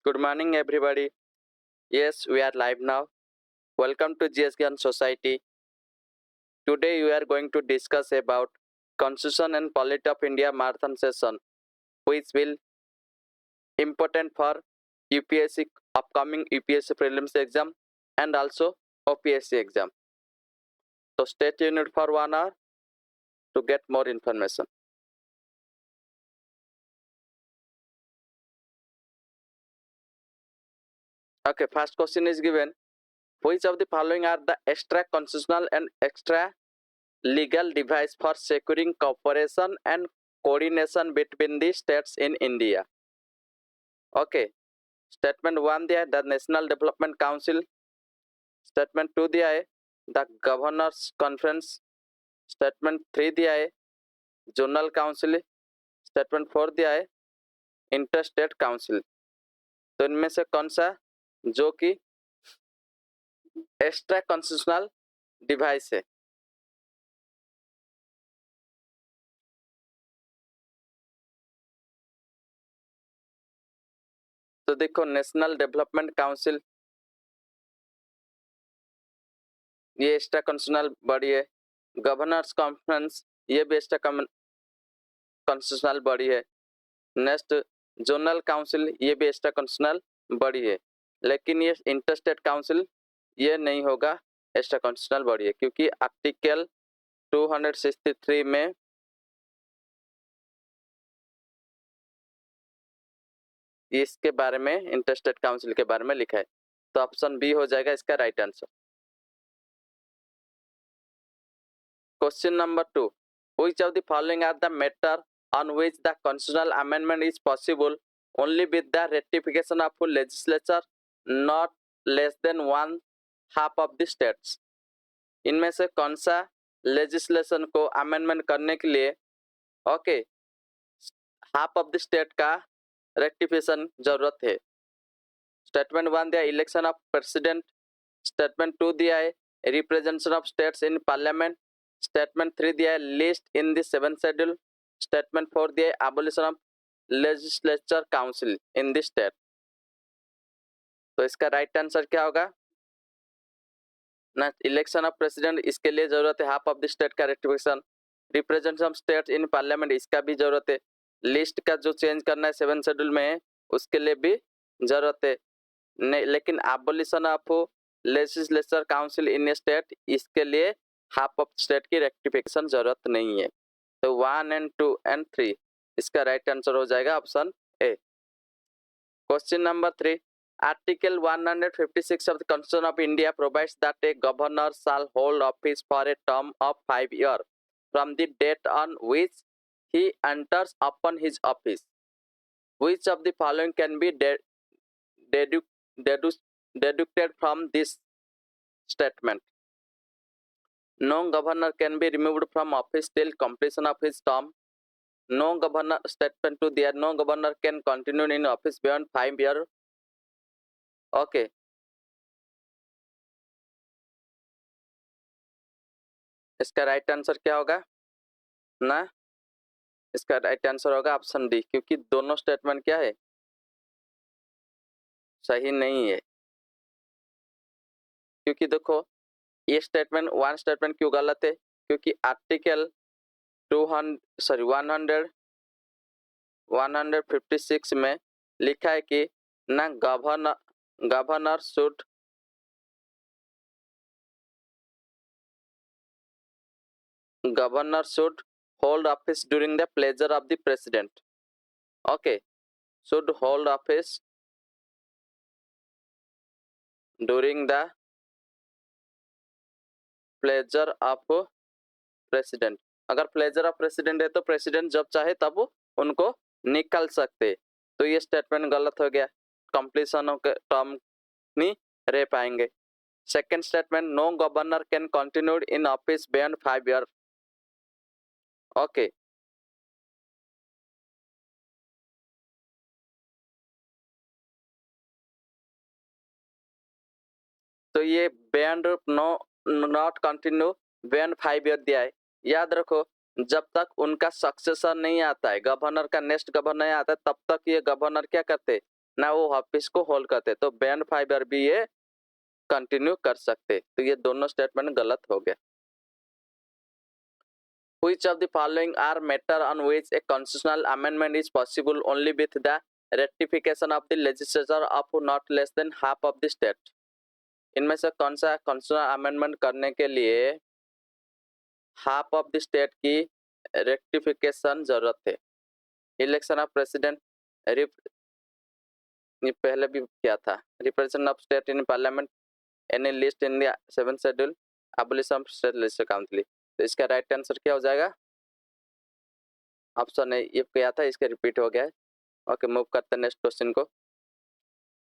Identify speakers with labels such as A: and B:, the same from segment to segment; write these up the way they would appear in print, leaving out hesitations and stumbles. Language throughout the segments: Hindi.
A: Good morning, everybody. Yes, we are live now. Welcome to GS Gyan Society. Today, we are going to discuss about Constitution and Polity of India marathon session, which will important for UPSC upcoming UPSC prelims exam and also OPSC exam. So stay tuned for 1 hour to get more information. Okay, first question is given. Which of the following are the extra constitutional and extra legal device for securing cooperation and coordination between the states in India? Okay, statement 1 दिया है the national development council, statement 2 दिया है द गवर्नर्स कॉन्फ्रेंस, स्टेटमेंट 3 दिया है जोनल काउंसिल, स्टेटमेंट 4 दिया है इंटर स्टेट काउंसिल। तो इनमें से कौन सा जो कि एक्स्ट्रा कॉन्स्टिट्यूशनल डिवाइस है? तो देखो, नेशनल डेवलपमेंट काउंसिल ये एक्स्ट्रा कॉन्स्टिट्यूशनल बॉडी है, गवर्नर्स कॉन्फ्रेंस ये भी एक्स्ट्रा कॉन्स्टिट्यूशनल बॉडी है, नेक्स्ट जोनल काउंसिल ये भी एक्स्ट्रा कॉन्स्टिट्यूशनल बॉडी है, लेकिन ये इंटर स्टेट काउंसिल ये नहीं होगा एक्स्ट्रा कॉन्स्टिट्यूशनल बॉडी है, क्योंकि आर्टिकल 263 में इसके बारे में इंटर स्टेट काउंसिल के बारे में लिखा है। तो ऑप्शन बी हो जाएगा इसका right answer. Question number 2, which of the following are the matter on which the constitutional amendment is possible only with the ratification of full legislature not less than one half of the states? इनमें से कौन सा लेजिस्लेशन को अमेंडमेंट करने के लिए हाफ ऑफ द स्टेट का रेक्टिफिकेशन जरूरत है? स्टेटमेंट 1 दिया इलेक्शन ऑफ प्रेसिडेंट, स्टेटमेंट 2 दिया है representation of states in parliament, statement 3 दिया है list in the 7th schedule, statement 4 दिया है abolition of legislature council in the state. तो इसका राइट आंसर क्या होगा? ना इलेक्शन ऑफ प्रेसिडेंट इसके लिए जरूरत है हाफ ऑफ द स्टेट का rectification, representation of states in parliament इसका भी जरूरत है, लिस्ट का जो चेंज करना है 7th शेड्यूल में उसके लिए भी जरूरत है, लेकिन abolition of legislature council in state इसके लिए हाफ ऑफ स्टेट की रेक्टिफिकेशन जरूरत नहीं है। तो 1 and 2 and 3 इसका राइट आंसर हो जाएगा option A. Question number 3, article 156 of the Constitution of India provides that a governor shall hold office for a term of 5 years from the date on which he enters upon his office. Which of the following can be deducted from this statement? No governor can be removed from office till completion of his term. No governor, statement 2 there, no governor can continue in office beyond 5 years. Okay. इसका राइट आंसर क्या होगा? ना इसका राइट आंसर होगा ऑप्शन डी, क्योंकि दोनों स्टेटमेंट क्या है? सही नहीं है। क्योंकि देखो ये स्टेटमेंट 1 स्टेटमेंट क्यों गलत है? क्योंकि आर्टिकल 156 में लिखा है कि ना governor should hold office during the pleasure of the president. Okay, should hold office during the pleasure of president. अगर प्लेजर ऑफ प्रेसिडेंट है तो प्रेसिडेंट जब चाहे तब उनको निकाल सकते, तो ये स्टेटमेंट गलत हो गया, कंप्लीशन के टर्म नहीं रह पाएंगे। Second statement, no governor can continue in office beyond 5 years. Okay, तो ये beyond not continue beyond 5 years दिया है। याद रखो, जब तक उनका सक्सेसर नहीं आता है, गवर्नर का नेक्स्ट गवर्नर नहीं आता है, तब तक ये गवर्नर क्या करते, ना वो ऑफिस को होल्ड करते, तो बैंड 5 ईयर भी ये कंटिन्यू कर सकते। तो ये दोनों स्टेटमेंट गलत हो गया। Which of the following are matter on which a constitutional amendment is possible only with the ratification of the legislature of not less than half of the state? इनमें से कौन सा constitutional amendment करने के लिए हाफ ऑफ द स्टेट की रेक्टिफिकेशन जरूरत है? इलेक्शन ऑफ प्रेसिडेंट, पहले भी किया था, representation of state in parliament, any list in the 7th schedule, abolition of state legislative council. तो इसका राइट आंसर क्या हो जाएगा? ऑप्शन ए ये किया था, इसका रिपीट हो गया है। ओके, मूव करते हैं नेक्स्ट क्वेश्चन को।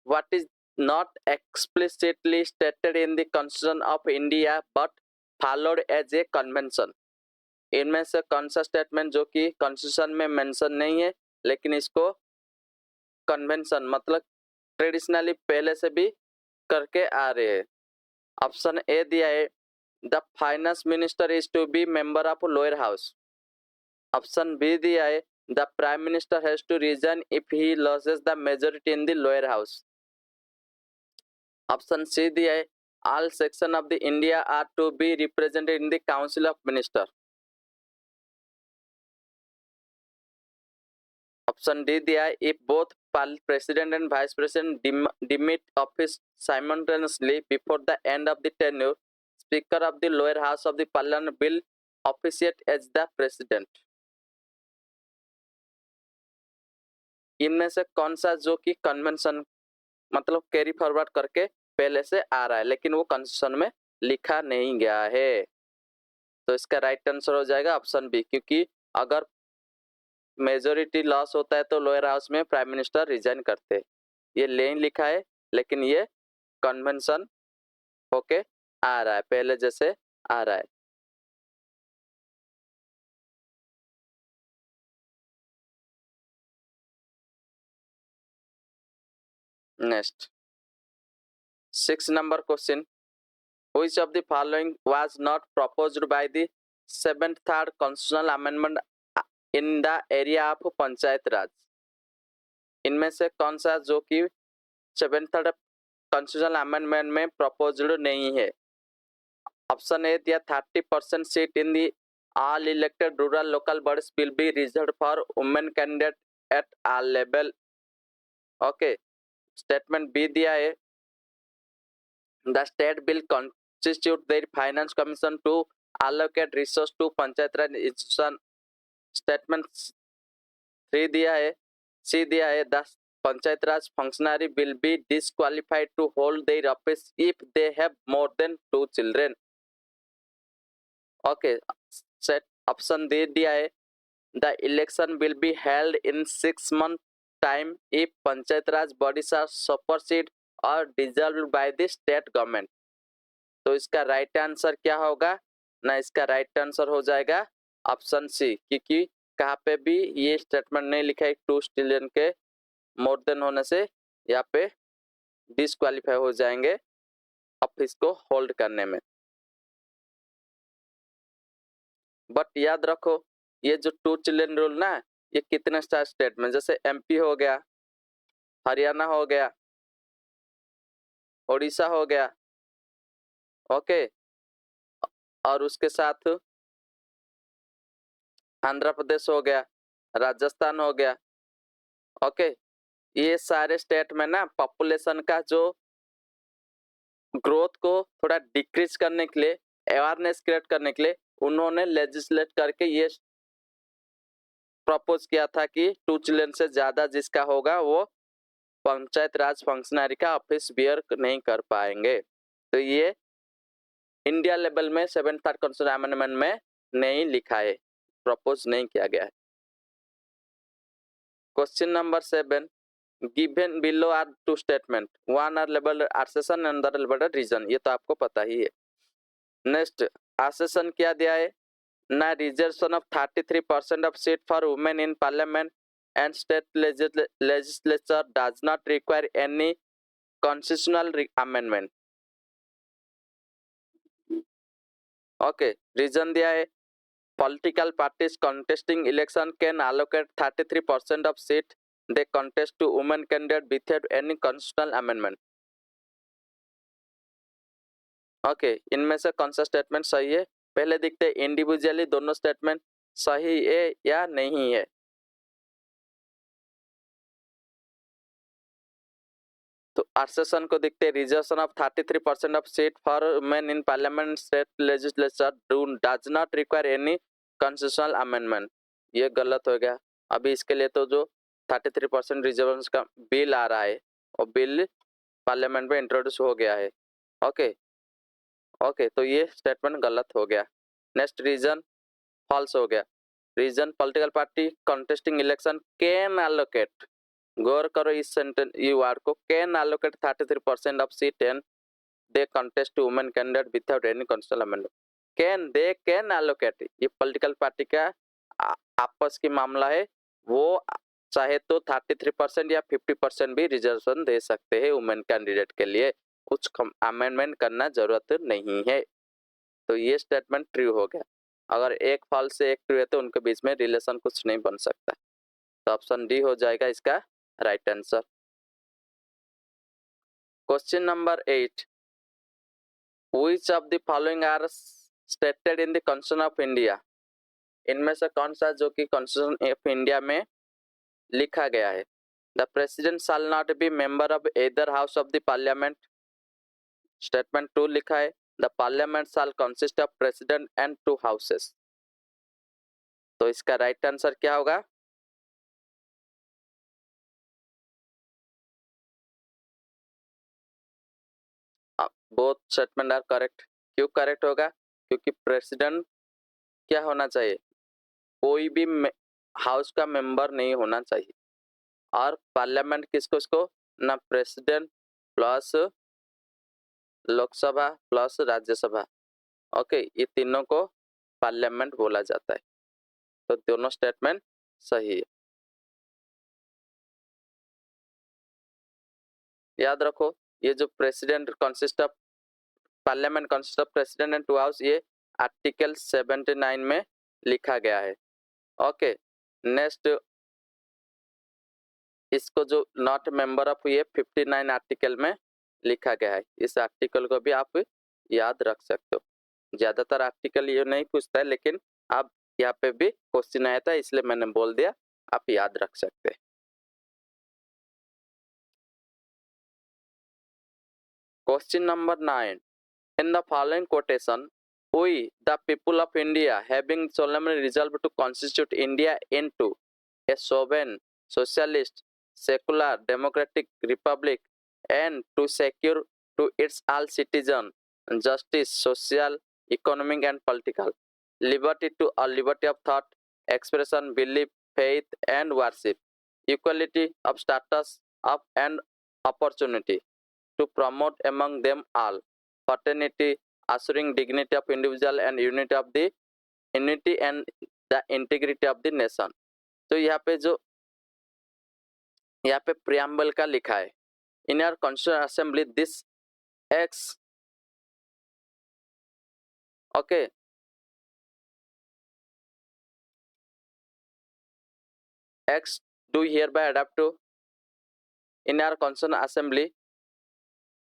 A: What is not explicitly stated in the constitution of India but followed as a convention? इनमें से कौन सा स्टेटमेंट जो कि कॉन्स्टिट्यूशन में मेंशन नहीं है लेकिन इसको कन्वेंशन मतलब ट्रेडिशनली पहले से भी करके आ रहे हैं? ऑप्शन ए दिया है, the finance minister is to be member of lower house. Option B दिया है, the prime minister has to resign if he loses the majority in the lower house. Option C दिया है, all section of the India are to be represented in the council of minister. Option D दिया है, if both president and vice president demit office simultaneously before the end of the tenure, speaker of the lower house of the parliament will officiate as the president। इनमें से कौन सा जो कि कन्वेंशन मतलब कैरी फॉरवर्ड करके पहले से आ रहा है लेकिन वो कॉन्स्टिट्यूशन में लिखा नहीं गया है? तो इसका राइट आंसर हो जाएगा ऑप्शन बी, क्योंकि अगर मेजोरिटी लॉस होता है तो लोअर हाउस में प्राइम मिनिस्टर रिजाइन करते। ये नहीं लिखा है लेकिन ये कन्वेंशन होके आ रहा है, पहले जैसे आ रहा है। Next 6 number question, which of the following was not proposed by the 7th third constitutional amendment in the area of panchayat raj? इनमें से कौन सा जो कि 7th थर्ड कॉन्स्टिट्यूशनल अमेंडमेंट में प्रपोज्ड नहीं है? ऑप्शन ए दिया, 30% seat in the all elected rural local bodies will be reserved for women candidate at all level। Okay, statement B दिया है, the state will constitute their finance commission to allocate resource to panchayat Raj institution. Statement 3 दिया है, सी दिया है, the panchayat Raj functionary will be disqualified to hold their office if they have more than 2 children। Okay, set option दे दिया है, the election will be held in 6 month time if panchayat Raj bodies are superseded और dissolved by the state government। तो इसका राइट आंसर क्या होगा ना? इसका राइट आंसर हो जाएगा ऑप्शन सी, क्योंकि कहाँ पे भी ये स्टेटमेंट नहीं लिखा है 2 चिल्ड्रन के मोर देन होने से यहाँ पे डिस्क्वालीफाई हो जाएंगे ऑफिस को होल्ड करने में। बट याद रखो, ये जो 2 चिल्ड्रन रूल ना, ये कितने स्टेट में, जैसे एमपी हो गया, हरियाणा हो गया, उड़ीसा हो गया, ओके, और उसके साथ आंध्र प्रदेश हो गया, राजस्थान हो गया, ओके। ये सारे स्टेट में ना पॉपुलेशन का जो ग्रोथ को थोड़ा डिक्रीज करने के लिए, अवेयरनेस क्रिएट करने के लिए उन्होंने लेजिस्लेट करके ये प्रपोज किया था कि 2 चिल्ड्रन से ज्यादा जिसका होगा वो पंचायत राज फंक्शनरी का ऑफिस बियर नहीं कर पाएंगे। तो ये इंडिया लेवल में 7th थर्ड कॉन्स्टिट्यूशन अमेंडमेंट में नहीं लिखा है, प्रपोज नहीं किया गया है। Question number 7, given below are 2 statement, one are labelled assertion and other labelled reason. ये तो आपको पता ही है। नेक्स्ट, assertion क्या दिया है ना, reservation of 33% of seat for women in parliament and state legislature does not require any constitutional amendment. Okay, reason दिया है, political parties contesting election can allocate 33% of seat they contest to women candidate without any constitutional amendment. Okay इनमें से कौन सा स्टेटमेंट सही है? पहले देखते हैं इंडिविजुअली दोनों स्टेटमेंट सही है या नहीं है। तो आर्सेसन को देखते हैं, reservation of 33% of seat for women in parliament state legislature does not require any constitutional amendment, ये गलत हो गया। अभी इसके लिए तो जो 33% रिजर्वेशन का बिल आ रहा है और बिल पार्लियामेंट में इंट्रोड्यूस हो गया है। ओके ओके तो ये स्टेटमेंट गलत हो गया। नेक्स्ट रीजन फॉल्स हो गया। Reason political party contesting election can allocate, गौर करो इस सेंटेंस ये वर्ड को, can allocate 33% of seat and they contest to women candidate without any constitutional amendment. Can they can allocate, ये पॉलिटिकल पार्टी का आपस की मामला है, वो चाहे तो 33% या 50% भी रिजर्वेशन दे सकते हैं वुमेन कैंडिडेट के लिए, कुछ अमेंडमेंट करना जरूरत नहीं है। तो ये स्टेटमेंट ट्रू हो गया। अगर एक फॉल्स से एक ट्रू है तो उनके बीच में रिलेशन कुछ नहीं बन सकता। तो ऑप्शन डी हो जाएगा इसका right answer. Question number 8, which of the following are stated in the constitution of India, इनमें से कौन सा जो कि कॉन्स्टिट्यूशन ऑफ इंडिया में लिखा गया है? The president shall not be member of either house of the parliament. Statement 2 लिखा है the parliament shall consist of president and 2 houses. तो इसका राइट आंसर क्या होगा? Both statement are correct. क्यों करेक्ट होगा? क्योंकि प्रेसिडेंट क्या होना चाहिए, कोई भी हाउस का मेंबर नहीं होना चाहिए, और पार्लियामेंट किसको ना president plus Lok Sabha plus Rajya Sabha, okay ये तीनों को पार्लियामेंट बोला जाता है। तो दोनों स्टेटमेंट सही है। याद रखो ये जो president consist of parliament consist of president and 2 house, ये आर्टिकल 79 में लिखा गया है। ओके नेक्स्ट इसको जो नॉट मेंबर ऑफ ये 59 आर्टिकल में लिखा गया है। इस आर्टिकल को भी आप याद रख सकते हो। ज्यादातर आर्टिकल ये नहीं पूछता है, लेकिन आप यहाँ पे भी क्वेश्चन आया था इसलिए मैंने बोल दिया, आप याद रख सकते हैं। Question number 9, in the following quotation, we the people of India having solemnly resolved to constitute India into a sovereign socialist secular democratic republic and to secure to its all citizens justice social economic and political liberty to a liberty of thought expression belief faith and worship equality of status of and opportunity to promote among them all fraternity assuring dignity of individual and unity and the integrity of the nation। तो यहाँ पे जो यहाँ पे प्रियम्बल का लिखा है, in our constituent assembly this X, okay X do hereby adopt to in our constituent assembly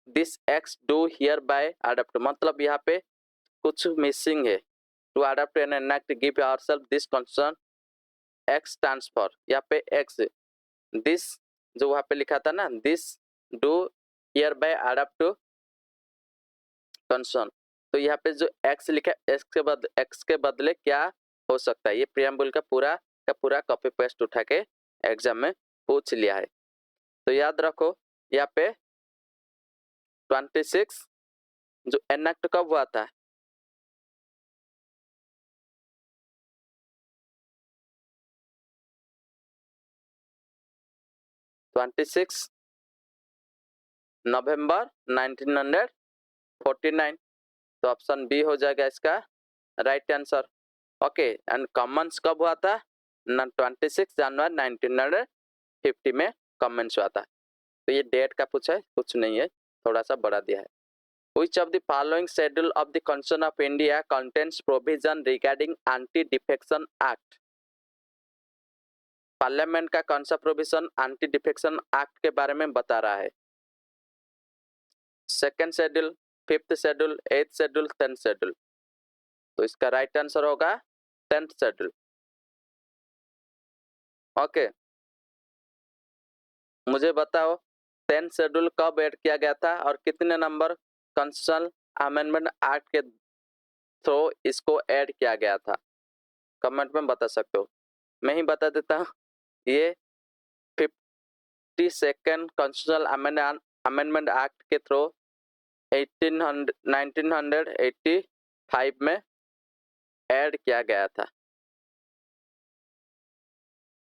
A: this X do hereby adopt, मतलब यहाँ पे कुछ मिसिंग है। To adopt and enact give ourselves this constituent X stands for, यहाँ पे एक्स दिस जो वहां पे लिखा था ना, this do hereby adopt to concern, तो यहाँ पे जो एक्स लिखा है एक्स के बदले क्या हो सकता है? ये प्रियम्बल का पूरा कॉपी पेस्ट उठा के एग्जाम में पूछ लिया है। तो याद रखो यहाँ पे 26 जो एनेक्ट कब हुआ था? नवंबर 1949। तो ऑप्शन बी हो जाएगा इसका right answer. Okay and Commons कब हुआ था? 26 जनवरी 1950 में कॉमन्स हुआ था। तो ये डेट का पूछा है, कुछ नहीं है, थोड़ा सा बढ़ा दिया है। Which of the following schedule of the Constitution of India contains provision regarding Anti-Defection Act? Parliament का कौन सा प्रोविजन एंटी डिफेक्शन एक्ट के बारे में बता रहा है? सेकेंड शेड्यूल, फिफ्थ शेड्यूल, एथ शेड्यूल, 10th शेड्यूल। तो इसका राइट आंसर होगा 10th शेड्यूल। ओके, मुझे बताओ 10th शेड्यूल कब ऐड किया गया था और कितने नंबर कॉन्स्टिट्यूशनल अमेंडमेंट एक्ट के थ्रू इसको ऐड किया गया था? कमेंट में बता सकते हो। मैं ही बता देता हूँ, ये 52nd कॉन्स्टिट्यूशनल अमेंडमेंट एक्ट के थ्रू 1985 में ऐड किया गया था।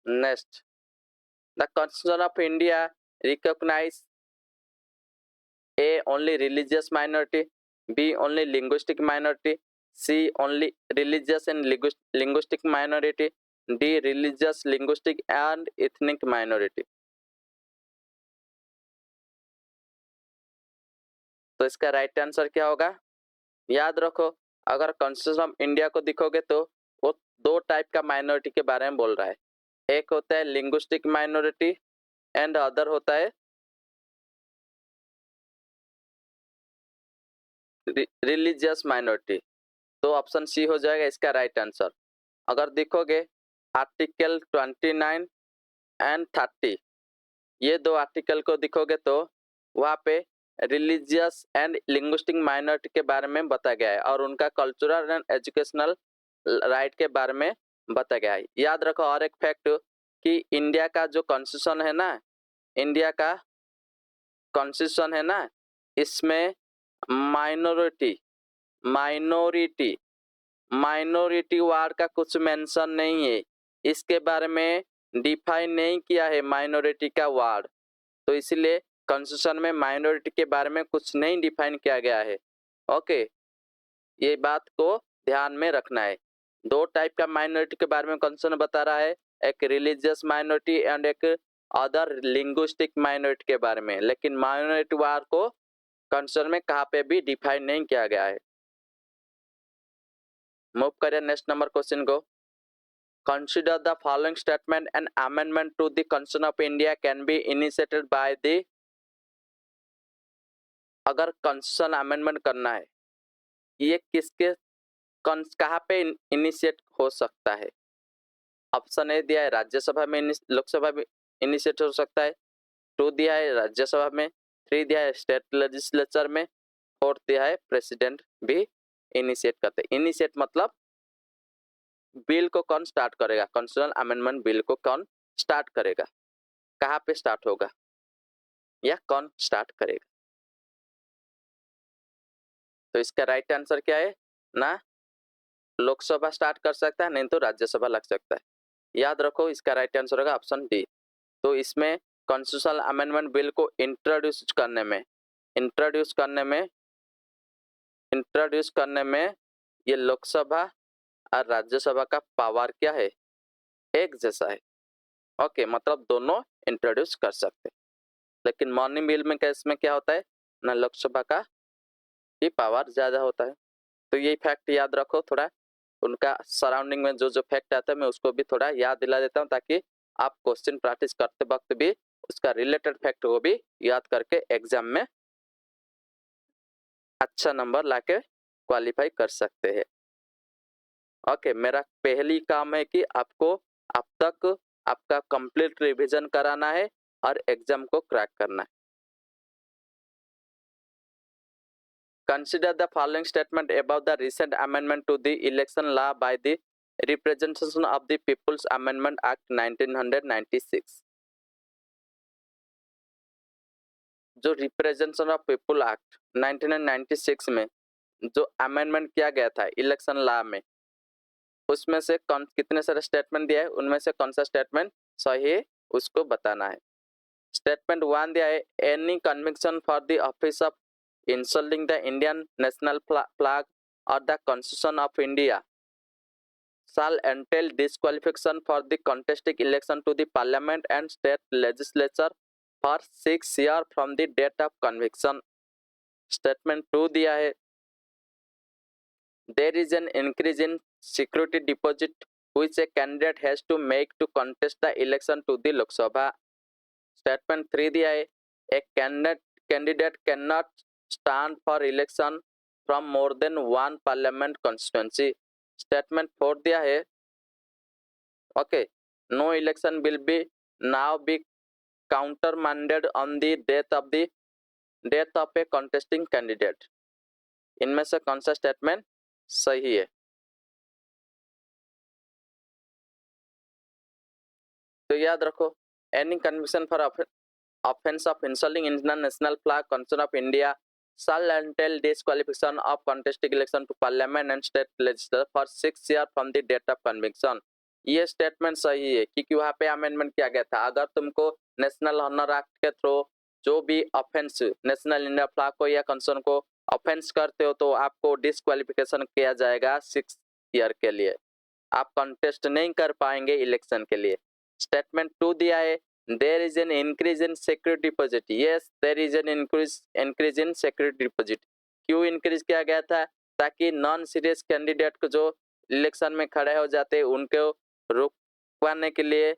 A: Next, the constitution of India recognise A only religious minority, B only linguistic minority, C only religious and linguistic minority, D religious, linguistic and ethnic minority। तो इसका राइट आंसर क्या होगा? याद रखो, अगर कॉन्स्टिट्यूशन ऑफ इंडिया को देखोगे तो वो दो टाइप का माइनॉरिटी के बारे में बोल रहा है। एक होता है लिंग्विस्टिक माइनॉरिटी एंड अदर होता है रिलीजियस माइनॉरिटी। तो ऑप्शन सी हो जाएगा इसका राइट आंसर। अगर देखोगे आर्टिकल 29 एंड 30, ये दो आर्टिकल को देखोगे तो वहाँ पे रिलीजियस एंड लिंग्विस्टिक माइनॉरिटी के बारे में बताया गया है और उनका कल्चरल एंड एजुकेशनल राइट के बारे में बताया गया है। याद रखो और एक फैक्ट कि इंडिया का जो कॉन्स्टिट्यूशन है ना, इंडिया का कॉन्स्टिट्यूशन है ना, इसमें माइनॉरिटी वर्ड का कुछ मेंशन नहीं है। इसके बारे में डिफाइन नहीं किया है माइनॉरिटी का वर्ड, तो इसलिए कॉन्स्टिट्यूशन में माइनॉरिटी के बारे में कुछ नहीं डिफाइन किया गया है। ओके, ये बात को ध्यान में रखना है। दो टाइप का माइनॉरिटी के बारे में कॉन्स्टिट्यूशन बता रहा है, एक रिलीजियस माइनॉरिटी एंड एक अदर लिंग्विस्टिक माइनॉरिटी के बारे में, लेकिन माइनॉरिटी वर्ड को कॉन्स्टिट्यूशन में कहाँ पे भी डिफाइन नहीं किया गया है। मूव करें नेक्स्ट नंबर क्वेश्चन को। Consider the following statement and amendment to the constitution of India can be initiated by the. अगर कॉन्स्टिट्यूशन अमेंडमेंट करना है, ये किसके कहाँ पे इनिशिएट हो सकता है? ऑप्शन ए दिया है राज्यसभा में, लोकसभा में इनिशिएट हो सकता है। 2 दिया है राज्यसभा में, 3 दिया है स्टेट लेजिस्लेचर में, 4 दिया है प्रेसिडेंट भी इनिशिएट करते हैं। इनिशिएट मतलब बिल को कौन स्टार्ट करेगा, कॉन्स्टिट्यूशनल अमेंडमेंट बिल को कौन स्टार्ट करेगा, कहाँ पे स्टार्ट होगा या कौन स्टार्ट करेगा? तो इसका राइट आंसर क्या है ना, लोकसभा स्टार्ट कर सकता है, नहीं तो राज्यसभा लग सकता है। याद रखो इसका राइट आंसर होगा ऑप्शन डी। तो इसमें कॉन्स्टिट्यूशनल अमेंडमेंट बिल को इंट्रोड्यूस करने में ये लोकसभा और राज्यसभा का पावर क्या है, एक जैसा है। ओके, मतलब दोनों इंट्रोड्यूस कर सकते हैं, लेकिन मॉर्निंग बिल में केस में क्या होता है ना, लोकसभा का ही पावर ज्यादा होता है। तो ये फैक्ट याद रखो, थोड़ा उनका सराउंडिंग में जो जो फैक्ट आता है मैं उसको भी थोड़ा याद दिला देता हूँ, ताकि आप क्वेश्चन प्रैक्टिस करते वक्त भी उसका रिलेटेड फैक्ट को भी याद करके एग्जाम में अच्छा नंबर लाके क्वालिफाई कर सकते हैं। ओके, मेरा पहली काम है कि आपको अब तक आपका कंप्लीट रिवीजन कराना है और एग्जाम को क्रैक करना है। Consider the following statement about the recent amendment to the election law by the Representation of the People's Amendment Act 1996। जो रिप्रेजेंटेशन ऑफ पीपल एक्ट 1996 में जो अमेंडमेंट किया गया था इलेक्शन लॉ में, उसमें से कितने सारे स्टेटमेंट दिया है, उनमें से कौन सा स्टेटमेंट सही है उसको बताना है। स्टेटमेंट 1 दिया है, any conviction for the office of insulting the Indian national flag or the Constitution of India shall entail disqualification for the contesting election to the Parliament and State Legislature for 6 years from the date of conviction। Statement 2 दिया है, there is an increase in security deposit which a candidate has to make to contest the election to the Lok Sabha. Statement 3 दिया है, a candidate cannot stand for election from more than one parliament constituency. Statement 4 दिया है, okay, no election will be now be countermanded on the death of a contesting candidate. इनमें से कौन सा स्टेटमेंट सही है? तो याद रखो, any conviction for offense of insulting Indian national flag, constitution of India, shall entail disqualification of contesting election to parliament and state legislature for 6 years from the date of conviction. ये स्टेटमेंट सही है क्योंकि वहाँ पे अमेंडमेंट किया गया था, अगर तुमको नेशनल ऑनर एक्ट के थ्रू जो भी ऑफेंस नेशनल इंडिया फ्लैग को या कंसर्न को ऑफेंस करते हो तो आपको डिस्क्वालिफिकेशन किया जाएगा 6 ईयर के लिए, आप कंटेस्ट नहीं कर पाएंगे इलेक्शन के लिए. स्टेटमेंट 2 दिया है, there is an increase in security deposit. Yes, there is an increase in security deposit. क्यों इंक्रीज किया गया था? ताकि नॉन सीरियस कैंडिडेट को जो इलेक्शन में खड़े हो जाते हैं उनको रुकवाने के लिए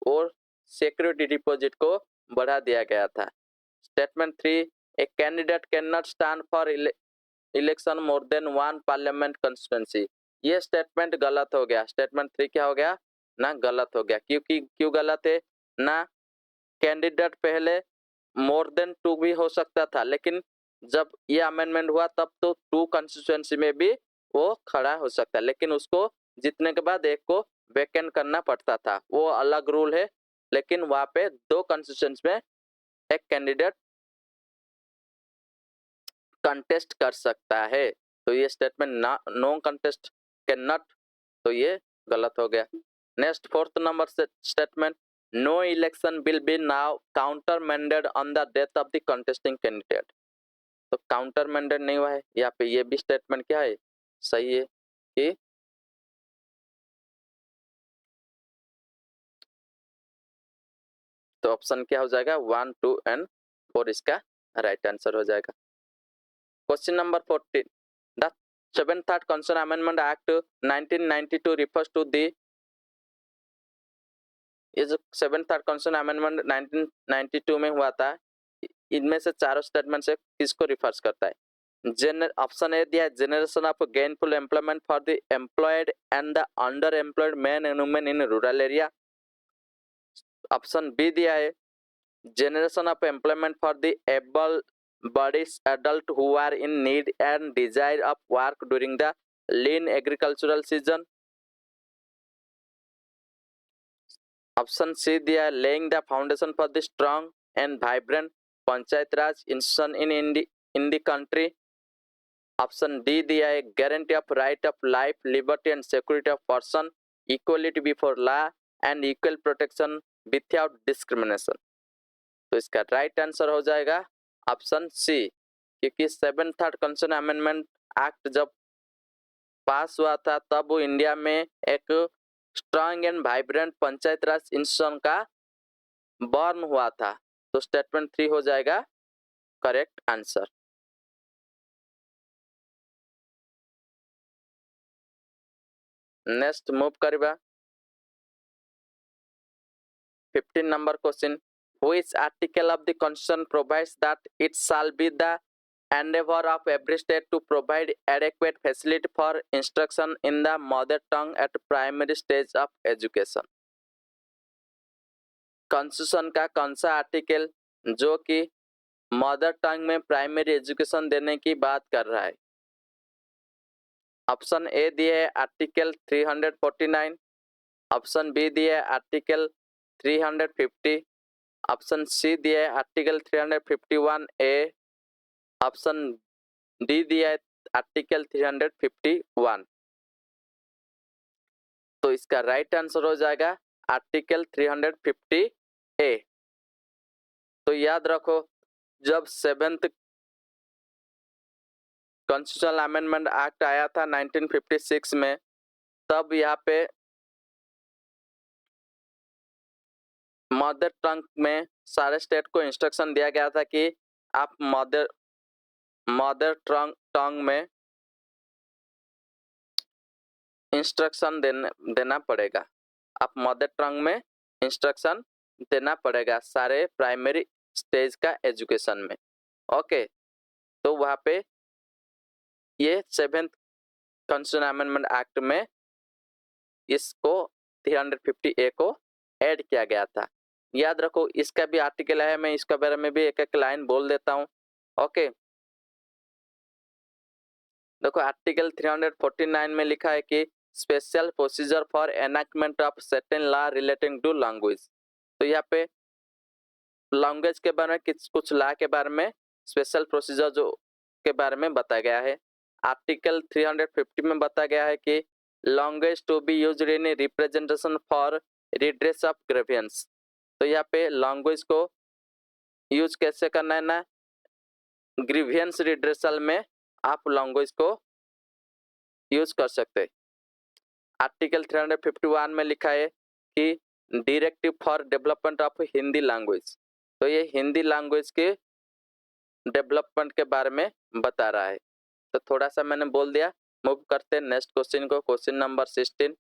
A: और सिक्योरिटी डिपॉजिट को बढ़ा दिया गया था. Statement 3, a candidate cannot stand for election more than one parliament constituency. ये स्टेटमेंट गलत हो गया. स्टेटमेंट 3 क्या हो गया ना, गलत हो गया. क्यों गलत है ना? कैंडिडेट पहले मोर देन 2 भी हो सकता था, लेकिन जब ये अमेंडमेंट हुआ तब तो 2 कंस्टिट्यूएंसी में भी वो खड़ा हो सकता है, लेकिन उसको जीतने के बाद एक को वैकेंट करना पड़ता था. वो अलग रूल है, लेकिन वहां पे 2 कंस्टिट्यूएंसी में एक कैंडिडेट कंटेस्ट कर सकता है. तो ये statement no contest can not, तो ये गलत हो गया. Next 4th number statement, no election will be now countermanded on the death of the contesting candidate. तो काउंटरमैंडेड नहीं हुआ है यहाँ पे. ये भी स्टेटमेंट क्या है, सही है कि तो ऑप्शन क्या हो जाएगा 1, 2 एंड 4 इसका राइट आंसर हो जाएगा. Question number 14, the 7th Constitutional Amendment Act 1992 refers to the, ये जो 7th Constitutional Amendment 1992 में हुआ था, इनमें से चारों स्टेटमेंट से किसको रिफर्स करता है? ऑप्शन ए दिया, generation of gainful employment for the employed and the underemployed man and women in rural area. Option B दिया है, generation of employment for the able bodied adult who are in need and desire of work during the lean agricultural season. Option C दिया, laying the foundation for the strong and vibrant panchayat raj institution in the country. Option D दिया है, guarantee of right of life, liberty and security of person, equality before law and equal protection without discrimination. तो इसका राइट आंसर हो जाएगा ऑप्शन सी, क्योंकि 7th Constitutional अमेंडमेंट एक्ट जब पास हुआ था तब वो इंडिया में एक strong and vibrant panchayat Raj institution का बॉर्न हुआ था. तो स्टेटमेंट 3 हो जाएगा करेक्ट आंसर. नेक्स्ट मूव करिबा 15 number question, which article of the Constitution provides that it shall be the endeavor of every state to provide adequate facility for instruction in the mother tongue at primary stage of education. Constitution का कौन सा आर्टिकल जो कि मदर टंग में प्राइमरी एजुकेशन देने की बात कर रहा है? ऑप्शन ए दिए है आर्टिकल 349, ऑप्शन बी दिए है आर्टिकल 350, ऑप्शन सी दिया है आर्टिकल 351 ए, ऑप्शन डी दिया है आर्टिकल 351. तो इसका राइट आंसर हो जाएगा आर्टिकल 350 ए. तो याद रखो, जब 7th कॉन्स्टिट्यूशनल अमेंडमेंट एक्ट आया था 1956 में, तब यहाँ पे मदर टंग में सारे स्टेट को इंस्ट्रक्शन दिया गया था कि आप मदर टंग में इंस्ट्रक्शन देना पड़ेगा। आप मदर टंग में इंस्ट्रक्शन देना पड़ेगा सारे प्राइमरी स्टेज का एजुकेशन में। ओके, तो वहाँ पे ये 7th कॉन्स्टिट्यूशन अमेंडमेंट एक्ट में इसको 350A को ऐड किया गया था। याद रखो, इसका भी आर्टिकल है, मैं इसके बारे में भी एक एक लाइन बोल देता हूँ। ओके, देखो आर्टिकल 349 में लिखा है कि special procedure for enactment of certain law relating to language. तो यहाँ पे लैंग्वेज के बारे में कुछ लॉ के बारे में स्पेशल प्रोसीजर जो के बारे में बताया गया है। आर्टिकल 350 में बताया गया है कि language to be used in representation for redress of grievance. तो यहाँ पे लैंग्वेज को यूज कैसे करना है ना, ग्रीवेंस रिड्रेसल में आप लैंग्वेज को यूज कर सकते हैं। आर्टिकल 351 में लिखा है कि directive for development of Hindi language. तो ये हिंदी लैंग्वेज के डेवलपमेंट के बारे में बता रहा है। तो थोड़ा सा मैंने बोल दिया, मूव करते हैं नेक्स्ट क्वेश्चन को। Question number 16,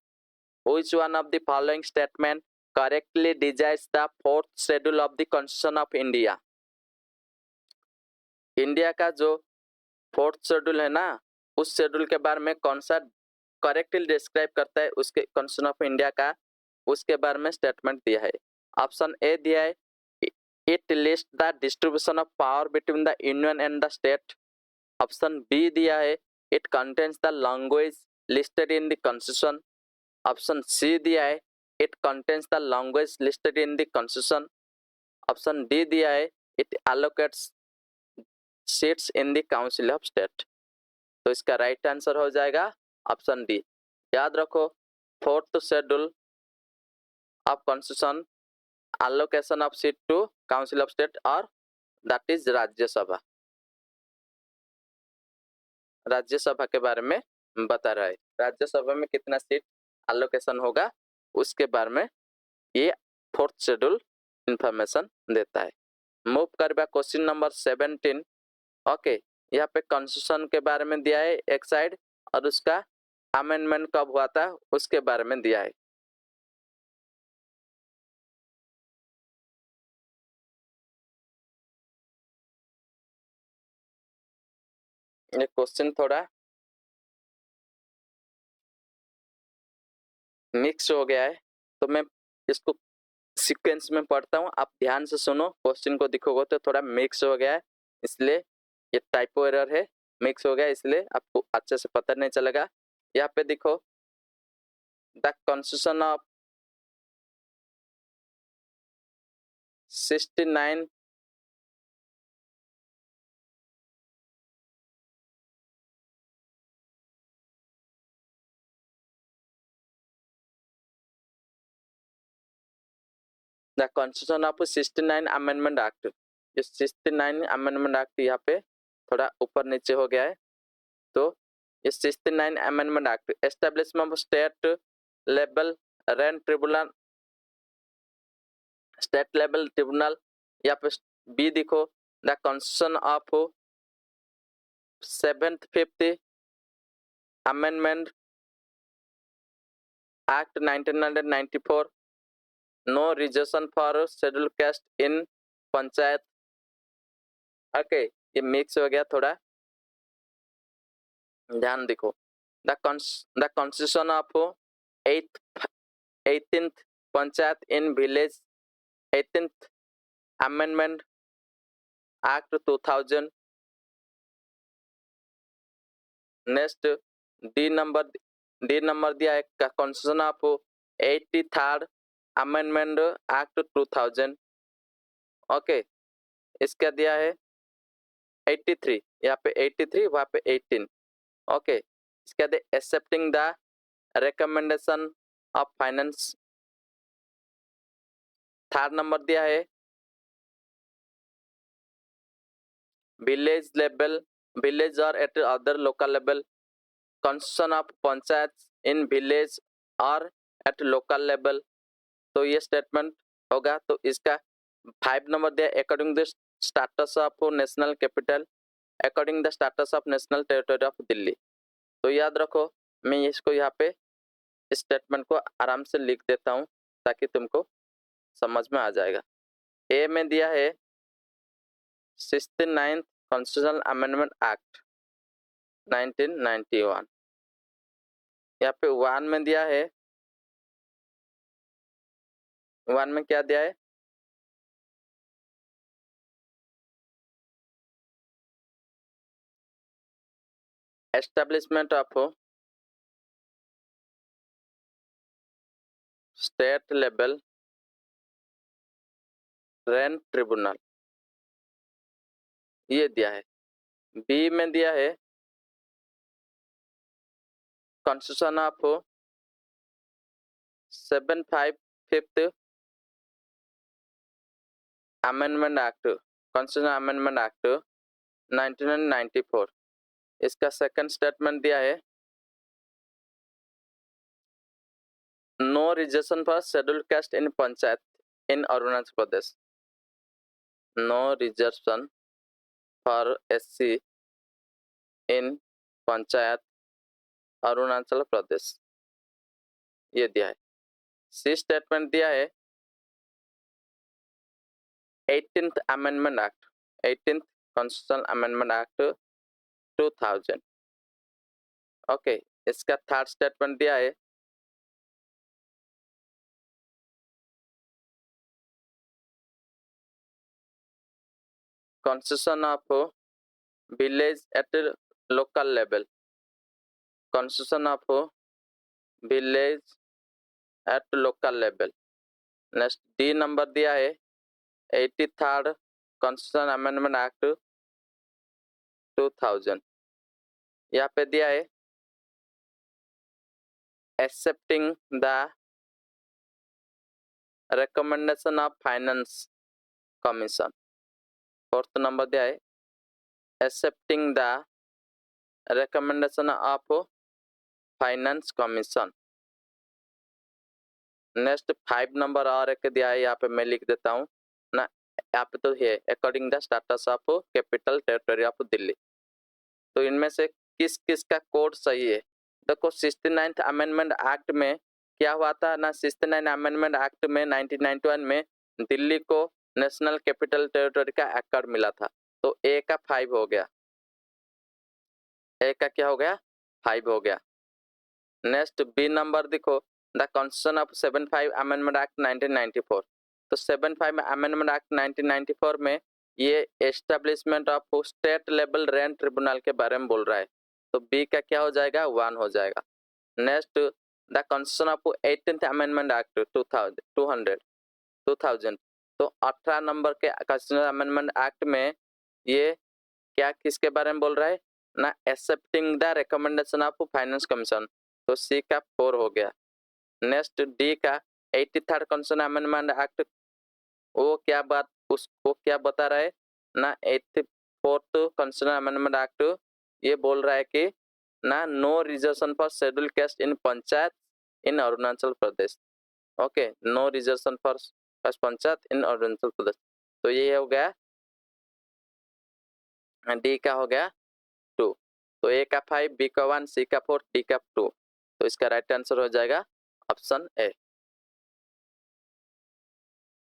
A: which one of the following statement correctly designs the 4th schedule of the constitution of India. India का जो 4th शेड्यूल है ना, उस शेड्यूल के बारे में कौन सा करेक्टली डिस्क्राइब करता है उसके कॉन्स्टिट्यूशन ऑफ इंडिया का, उसके बारे में स्टेटमेंट दिया है। ऑप्शन ए दिया है, it list the distribution of power between the union and the state. Option B दिया है, it contains the language listed in the constitution. Option C दिया है, it contains the language listed in the constitution. Option D दिया है, it allocates seats in the council of state. तो इसका राइट आंसर हो जाएगा ऑप्शन डी। याद रखो, 4th schedule of constitution allocation of seat to council of state और that is राज्यसभा। राज्यसभा के बारे में बता रहा है, राज्यसभा में कितना सीट allocation होगा उसके बारे में ये 4th शेड्यूल इंफॉर्मेशन देता है। मूव कर क्वेश्चन नंबर 17। ओके, यहाँ पे कॉन्स्टिट्यूशन के बारे में दिया है एक साइड, और उसका अमेंडमेंट कब हुआ था उसके बारे में दिया है। ये क्वेश्चन थोड़ा मिक्स हो गया है, तो मैं इसको सीक्वेंस में पढ़ता हूँ, आप ध्यान से सुनो। क्वेश्चन को दिखोगे तो थोड़ा मिक्स हो गया है, इसलिए ये टाइपो एरर है, मिक्स हो गया इसलिए आपको अच्छे से पता नहीं चलेगा। यहाँ पे देखो, the constitution of 69 the constitution of 69 amendment act. ये 69 अमेंडमेंट एक्ट यहाँ पे थोड़ा ऊपर नीचे हो गया है। तो ये 69 amendment act establishment of state level rent tribunal, state level tribunal. यहाँ पे बी देखो, the constitution of 7th 5th amendment act 1994, no reservation for schedule caste in panchayat. Okay, ये मिक्स हो गया थोड़ा, ध्यान देखो। The constitution of 18th panchayat in village 18th amendment act 2000। Next D number दिया है, constitution of 83rd amendment act 2000। Okay, इसका दिया है 83, यहाँ पे 83, वहाँ पे 18। ओके, इसका they accepting the recommendation of finance. 3rd number दिया है विलेज और at other local level, constitution of panchayat in village और एट लोकल लेवल। तो ये स्टेटमेंट होगा। तो इसका 5 नंबर दिया, according the status of national capital, according the status of national territory of Delhi. तो याद रखो, मैं इसको यहाँ पे इस स्टेटमेंट को आराम से लिख देता हूं ताकि तुमको समझ में आ जाएगा। ए में दिया है 69th कॉन्स्टिट्यूशनल अमेंडमेंट एक्ट 1991। यहाँ पे 1 में दिया है, 1 में क्या दिया है, establishment of state level rent tribunal, ये दिया है। बी में दिया है constitution of 75th amendment act, constitution amendment act 1994। इसका सेकंड स्टेटमेंट दिया है no reservation for schedule caste in panchayat in Arunachal Pradesh, no reservation for SC in panchayat Arunachal Pradesh, ये दिया है। सी स्टेटमेंट दिया है 18th amendment act, 18th constitutional amendment act 2000। Okay, इसका थर्ड स्टेटमेंट दिया है constitution of village eight local level, constitution of village eight local level. Next D number दिया है 83rd कॉन्स्टिट्यूशन अमेंडमेंट एक्ट 2000। यहाँ पे दिया है accepting the recommendation of finance commission. Fourth number दिया है accepting the recommendation of finance commission. Next 5 number और एक दिया है, यहाँ पे मैं लिख देता हूँ ना, यहाँ पे तो है according the status of capital territory of Delhi. तो इनमें से किस किस का कोड सही है? देखो 69th अमेंडमेंट एक्ट में क्या हुआ था ना, 69 अमेंडमेंट एक्ट में 1991 में दिल्ली को नेशनल कैपिटल टेरिटरी का एक्ट मिला था, तो ए का 5 हो गया, ए का क्या हो गया, 5 हो गया। नेक्स्ट बी नंबर देखो the constitution of 75 amendment act 1994। तो 75 अमेंडमेंट एक्ट 1994 में ये establishment of state level rent tribunal के बारे में बोल रहा है, तो बी का क्या हो जाएगा, 1 हो जाएगा। Next the constitution of 18th amendment act 2000। तो 18 नंबर के कॉन्स्टिट्यूशनल अमेंडमेंट एक्ट में ये क्या किसके बारे में बोल रहा है ना, accepting the recommendation of finance commission, तो सी का 4 हो गया। नेक्स्ट डी का 83rd कॉन्स्टिट्यूशनल अमेंडमेंट एक्ट, वो क्या बात, उसको क्या बता रहा है ना, 84th कॉन्स्टिट्यूशनल अमेंडमेंट एक्ट ये बोल रहा है कि ना no reservation for schedule caste in panchayat in Arunachal Pradesh. Okay, no reservation for panchayat in Arunachal Pradesh, तो ये हो गया डी का हो गया 2। तो ए का 5, बी का 1, सी का 4, डी का 2, तो इसका राइट आंसर हो जाएगा option A.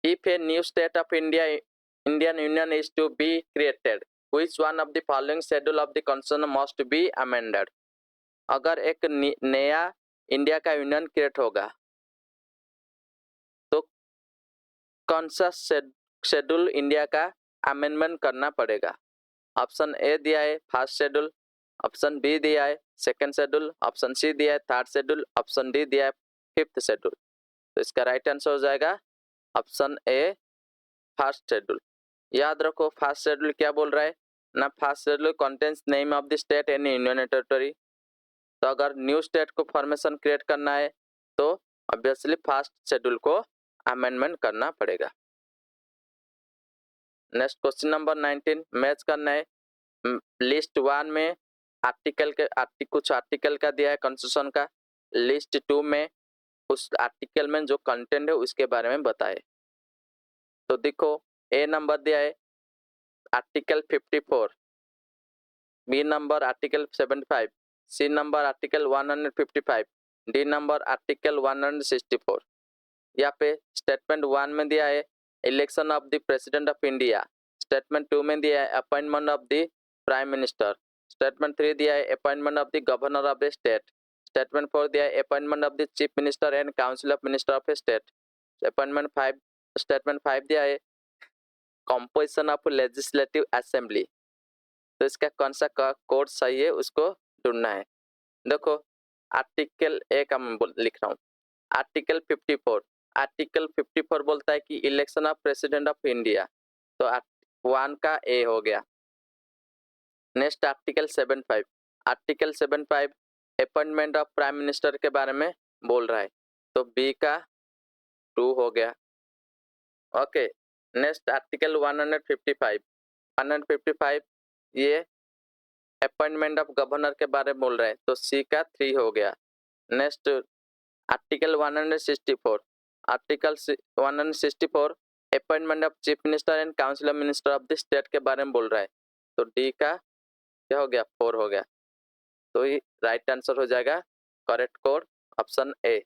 A: If a new state of Indian Union is to be created, which one of the following schedule of the constitution must be amended? अगर एक नया इंडिया का यूनियन क्रिएट होगा तो कौन सा शेड्यूल इंडिया का अमेंडमेंट करना पड़ेगा? ऑप्शन ए दिया है फर्स्ट शेड्यूल, ऑप्शन बी दिया है सेकंड शेड्यूल, ऑप्शन सी दिया है थर्ड शेड्यूल, ऑप्शन डी दिया है फिफ्थ शेड्यूल। तो इसका राइट आंसर हो जाएगा ऑप्शन ए फर्स्ट शेड्यूल। याद रखो फर्स्ट शेड्यूल क्या बोल रहा है ना, first schedule contains name of the state and union territory. तो अगर न्यू स्टेट को फॉर्मेशन क्रिएट करना है तो ऑब्वियसली फर्स्ट शेड्यूल को अमेंडमेंट करना पड़ेगा। नेक्स्ट क्वेश्चन नंबर 19 मैच करना है। लिस्ट 1 में आर्टिकल के कुछ आर्टिकल का दिया है कॉन्स्टिट्यूशन का, लिस्ट 2 में उस आर्टिकल में जो कंटेंट है उसके बारे में बताए। तो देखो ए नंबर दिया है article 54, B number article 75, C number article 155, D number article 164। यहाँ पे स्टेटमेंट 1 में दिया है election of the president of India, statement 2 में दिया है appointment of the prime minister, statement 3 दिया है appointment of the governor of the state, statement 4 दिया है appointment of the chief minister and council of minister of state, statement 5 दिया है कंपोजिशन ऑफ लेजिस्लेटिव असेंबली। तो इसका कौन सा कोड सही है उसको ढूंढना है। देखो आर्टिकल एक लिख रहा हूँ, आर्टिकल 54। आर्टिकल 54 बोलता है कि election of president of India, तो 1 का ए हो गया। Next article 75। Article 75 appointment of prime minister के बारे में बोल रहा है, तो बी का 2 हो गया। Okay, next article 155। 155 ये अपॉइंटमेंट ऑफ गवर्नर के बारे में बोल रहा है, तो सी का 3 हो गया। Next article 164। Article 164 appointment of chief minister and council of minister of the state के बारे में बोल रहा है, तो डी का क्या हो गया 4 हो गया। तो ये राइट आंसर हो जाएगा correct code option A.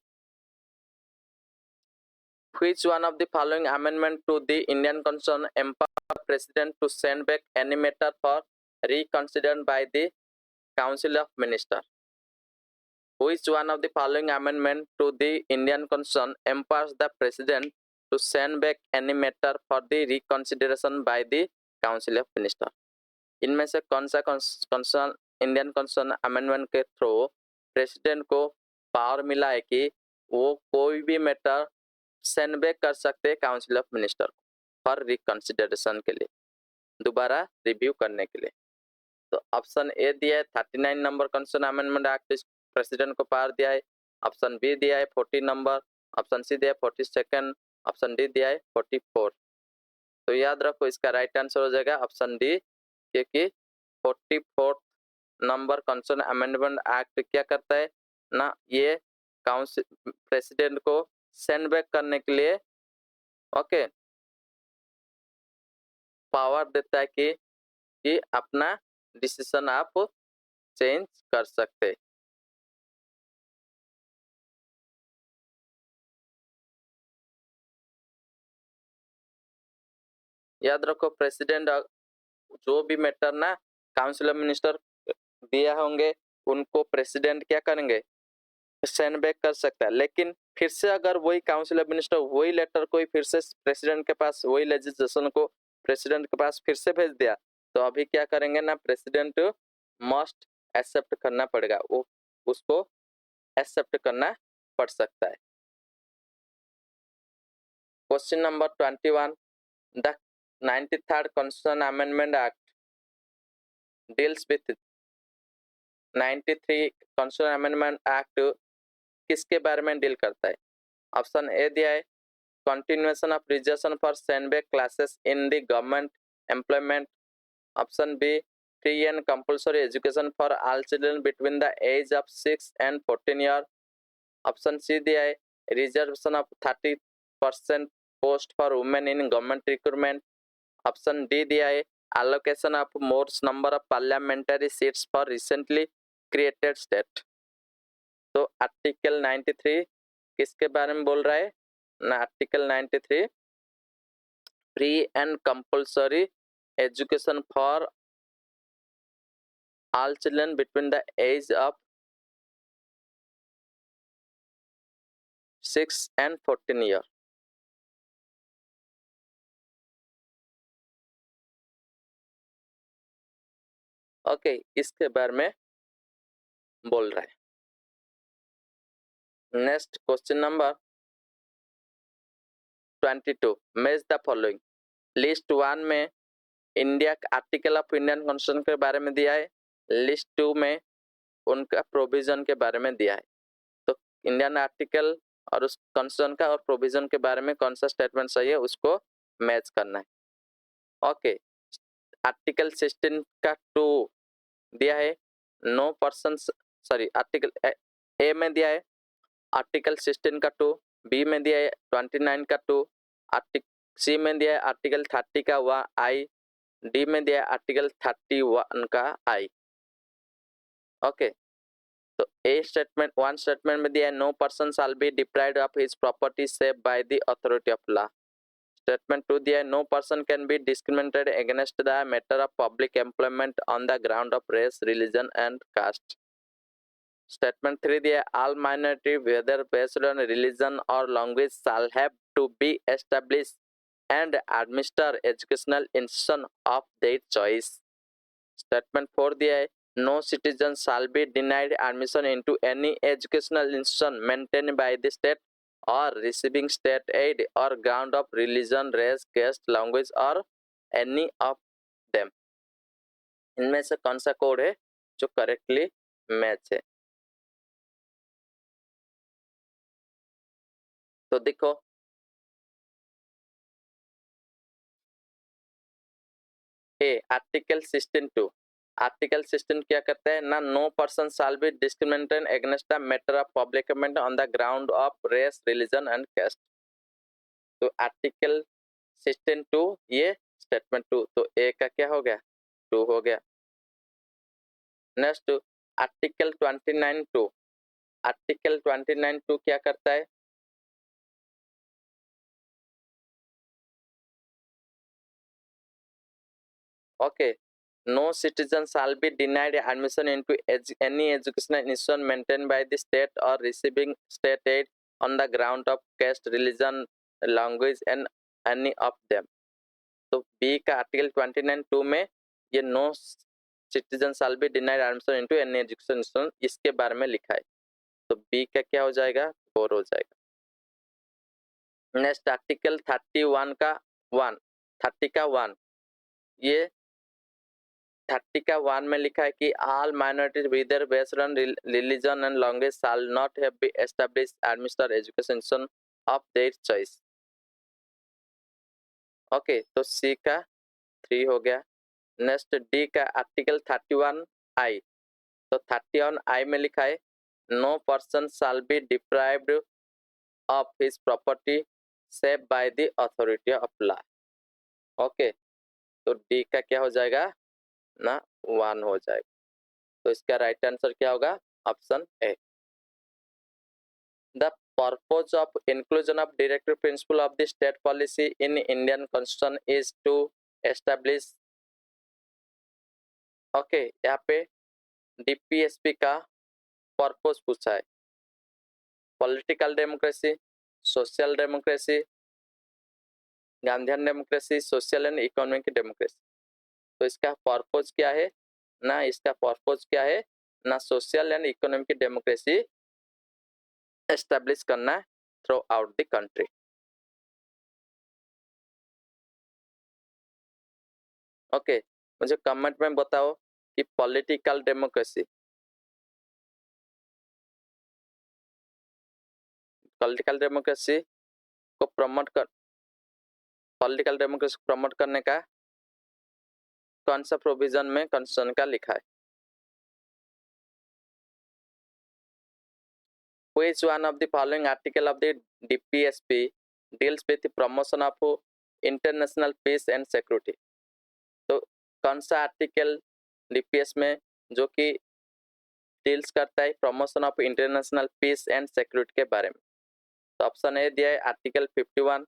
A: Which one of the following amendment to the Indian Constitution empower President to send back any matter for reconsideration by the Council of Ministers? Which one of the following amendment to the Indian Constitution empowers the President to send back any matter for the reconsideration by the Council of Ministers? इनमें से कौन सा कॉन्स्टिट्यूशन इंडियन कॉन्स्टिट्यूशन अमेंडमेंट के थ्रू प्रेसिडेंट को पावर मिला है कि वो कोई भी मैटर सेंड बैक कर सकते हैं council of minister for reconsideration के लिए, दोबारा रिव्यू करने के लिए। तो ऑप्शन ए दिया है 39 number constitution amendment act president को पावर दिया है, ऑप्शन बी दिया है 40 नंबर, ऑप्शन सी दिया है 42, ऑप्शन डी दिया है 44। तो याद रखो इसका राइट आंसर हो जाएगा ऑप्शन डी, क्योंकि 44 नंबर कॉन्स्टिट्यूशन अमेंडमेंट एक्ट क्या करता है ना, ये काउंसिल प्रेसिडेंट को सेंड बैक करने के लिए ओके पावर देता है कि अपना डिसीजन आप चेंज कर सकते। याद रखो प्रेसिडेंट जो भी मैटर ना काउंसिल ऑफ मिनिस्टर दिया होंगे उनको प्रेसिडेंट क्या करेंगे सेंड बैक कर सकता है, लेकिन फिर से अगर वही काउंसिल ऑफ मिनिस्टर वही लेटर कोई फिर से प्रेसिडेंट के पास वही लेजिस्लेशन को प्रेसिडेंट के पास फिर से भेज दिया, तो अभी क्या करेंगे ना प्रेसिडेंट मस्ट एक्सेप्ट करना पड़ेगा, वो उसको एक्सेप्ट करना पड़ सकता है। Question number 21, the 93rd Constitution Amendment Act deals with 93 Constitution Amendment Act किसके बारे में डील करता है? ऑप्शन ए दिया है कंटिन्यूएशन ऑफ रिजर्वेशन फॉर सेंडबैक classes in the government employment, option B free and compulsory education for all children between the age of 6 and 14 year, option C दिया है reservation of 30% post for women in government recruitment, option D दिया है allocation of more number of parliamentary seats for recently created state। तो आर्टिकल 93 किसके बारे में बोल रहा है ना, article 93 free and compulsory education for all children between the age of 6 and 14 year. Okay, इसके बारे में बोल रहा है। Next question number 22, match the following. List 1 में India article of Indian constitution के बारे में दिया है, लिस्ट 2 में उनका प्रोविजन के बारे में दिया है। तो इंडियन आर्टिकल और उस कॉन्स्टिट्यूशन का और प्रोविजन के बारे में कौन सा स्टेटमेंट सही है उसको मैच करना है। ओके, आर्टिकल 16 का 2 दिया है no person, sorry article a में दिया है आर्टिकल 16 का 2, बी में दिया है 29 का 2, सी में दिया है आर्टिकल 30 का आई, डी में दिया है आर्टिकल 31 का आई। ओके, तो ए स्टेटमेंट वन स्टेटमेंट में दिया है no person shall be deprived of his property save by the authority of law. Statement 2 दिया है no person can be discriminated against the matter of public employment on the ground of race religion and caste. Statement 3 दिया है all minority whether based on religion और language shall have to be established and administer educational institution of their choice. Statement 4 दिया है no citizen shall be denied admission into any educational institution maintained by the state or receiving state aid or ground of religion, race, caste, language or any of them. इनमें से कौन सा कोड है जो करेक्टली मैच है? तो देखो ए आर्टिकल 16(2) आर्टिकल 16 क्या कहता है ना no person shall be discriminated against the matter of public government on the ground of race religion and caste. तो आर्टिकल 16(2) ये स्टेटमेंट 2 तो ए का क्या हो गया 2 हो गया। नेक्स्ट आर्टिकल 29(2) आर्टिकल 29(2) क्या करता है okay no citizen shall be denied admission into any educational institution maintained by the state or receiving state aid on the ground of caste, religion, language and any of them। तो बी का आर्टिकल 29(2) में ये no citizen shall be denied admission into any educational institution इसके बारे में लिखा है तो बी का क्या हो जाएगा 4 हो जाएगा। नेक्स्ट आर्टिकल 31 का 1 30 का 1 ये 30 का 1 में लिखा है कि all minorities whether based on religion and language shall not have be established administer education institution of their choice। Okay तो सी का 3 हो गया। नेक्स्ट डी का आर्टिकल 31(i) तो 31(i) में लिखा है no person shall be deprived of his property save by the authority of law। Okay तो डी का क्या हो जाएगा ना 1 हो जाएगा तो इसका राइट आंसर क्या होगा option A. The purpose of inclusion of directive principle of the state policy in Indian constitution is to establish okay यहाँ पे डीपीएसपी का पर्पज पूछा है political democracy social democracy Gandhian democracy social and economic democracy. तो इसका पर्पज क्या है ना इसका पर्पज क्या है ना social and economic democracy establish करना throughout the country. Okay मुझे कमेंट में बताओ कि पॉलिटिकल डेमोक्रेसी को प्रमोट करने का कौन सा प्रोविजन में कॉन्स्टिट्यूशन का लिखा है। Which one of the following article of the DPSP deals with the promotion of international peace and security। तो कौन सा आर्टिकल डीपीएस में जो कि डील्स करता है promotion of international peace and security के बारे में। तो ऑप्शन ए दिया है आर्टिकल 51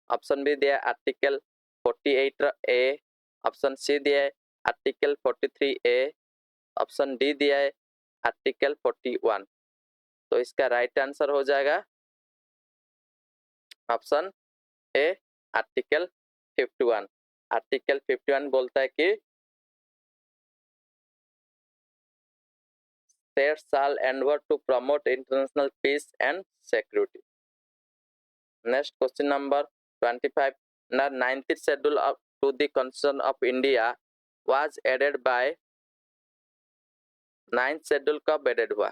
A: ऑप्शन बी दिया है आर्टिकल 48A ऑप्शन सी दिया है आर्टिकल 43A ऑप्शन डी दिया है आर्टिकल 41। तो इसका राइट आंसर हो जाएगा ऑप्शन ए आर्टिकल 51। आर्टिकल 51 बोलता है कि states shall endeavor to promote international peace and security। Next question number 25 the 19th schedule to the Constitution of India was added by 9th schedule कब added हुआ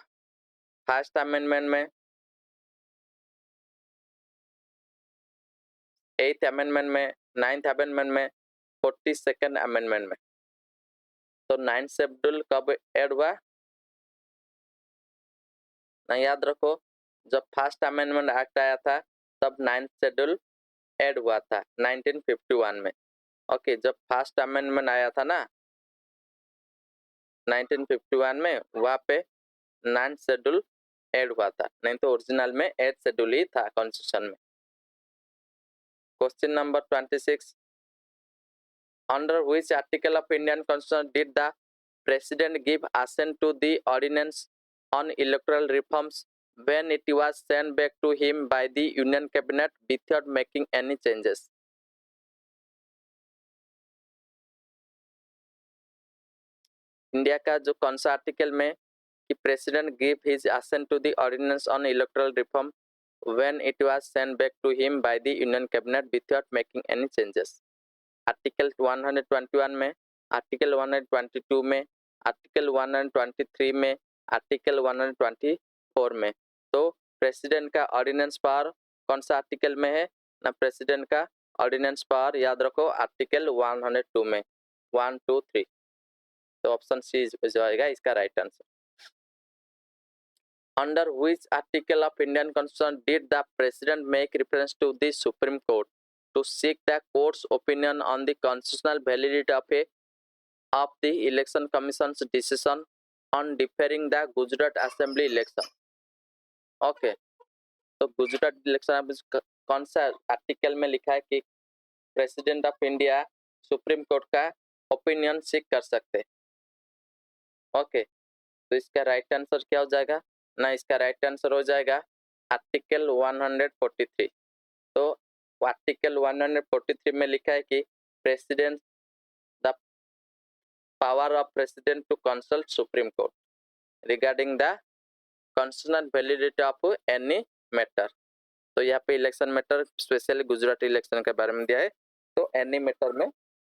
A: फर्स्ट अमेंडमेंट में 8th अमेंडमेंट में 9th अमेंडमेंट में 42nd अमेंडमेंट में। तो 9th शेड्यूल कब ऐड हुआ ना याद रखो जब फर्स्ट अमेंडमेंट एक्ट आया था तब 9th शेड्यूल ऐड हुआ था 1951 में। ओके जब फर्स्ट अमेंडमेंट आया था ना 1951 में वहाँ पे 9th शेड्यूल ऐड हुआ था, नहीं तो ओरिजिनल में 8th शेड्यूल ही था कॉन्स्टिट्यूशन में। Question number 26, under which article of Indian constitution did the president give assent to the ordinance on electoral reforms when it was sent back to him by the union cabinet without making any changes? India का जो कौन सा आर्टिकल में कि president give his assent to the ordinance on electoral reform when it was sent back to him by the union cabinet without making any changes? Article 121 में, आर्टिकल 122 में, आर्टिकल 123 में, आर्टिकल 124 में। तो प्रेसिडेंट का ऑर्डिनेंस पावर कौन सा आर्टिकल में है ना? प्रेसिडेंट का ऑर्डिनेंस पावर याद रखो आर्टिकल 102 में, 1 2 3। तो ऑप्शन सी हो जाएगा इसका right answer. Under which article of Indian constitution did the president make reference to the supreme court to seek the court's opinion on the constitutional validity of the election commission's decision on deferring the Gujarat assembly election? Okay, तो गुजरात इलेक्शन कौन सा आर्टिकल में लिखा है कि president of India supreme court का ओपिनियन सीख कर सकते? ओके, तो इसका राइट आंसर क्या हो जाएगा ना? इसका राइट आंसर हो जाएगा आर्टिकल 143। तो आर्टिकल 143 में लिखा है कि president the power of president to consult supreme court regarding the constitutional validity of any matter. तो यहाँ पे election matter specially Gujarat election के बारे में दिया है, तो एनी मैटर में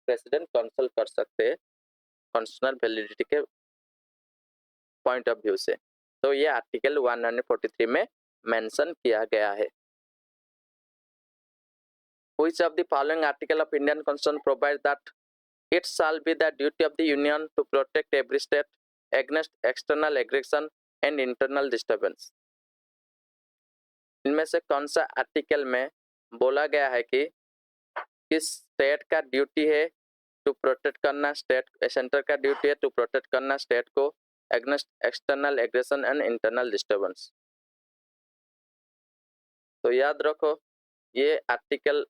A: प्रेसिडेंट कंसल्ट कर सकते हैं कॉन्स्टिट्यूशनल वैलिडिटी के पॉइंट ऑफ व्यू से। तो ये आर्टिकल 143 में मेंशन किया गया है। Which of the following article of Indian Constitution provides that it shall be the duty of the Union to protect every state against external aggression and internal disturbance? इनमें से कौन सा आर्टिकल में बोला गया है कि किस स्टेट का ड्यूटी है टू प्रोटेक्ट करना, स्टेट सेंटर का ड्यूटी है टू प्रोटेक्ट करना स्टेट को against external aggression and internal disturbance? तो याद रखो ये आर्टिकल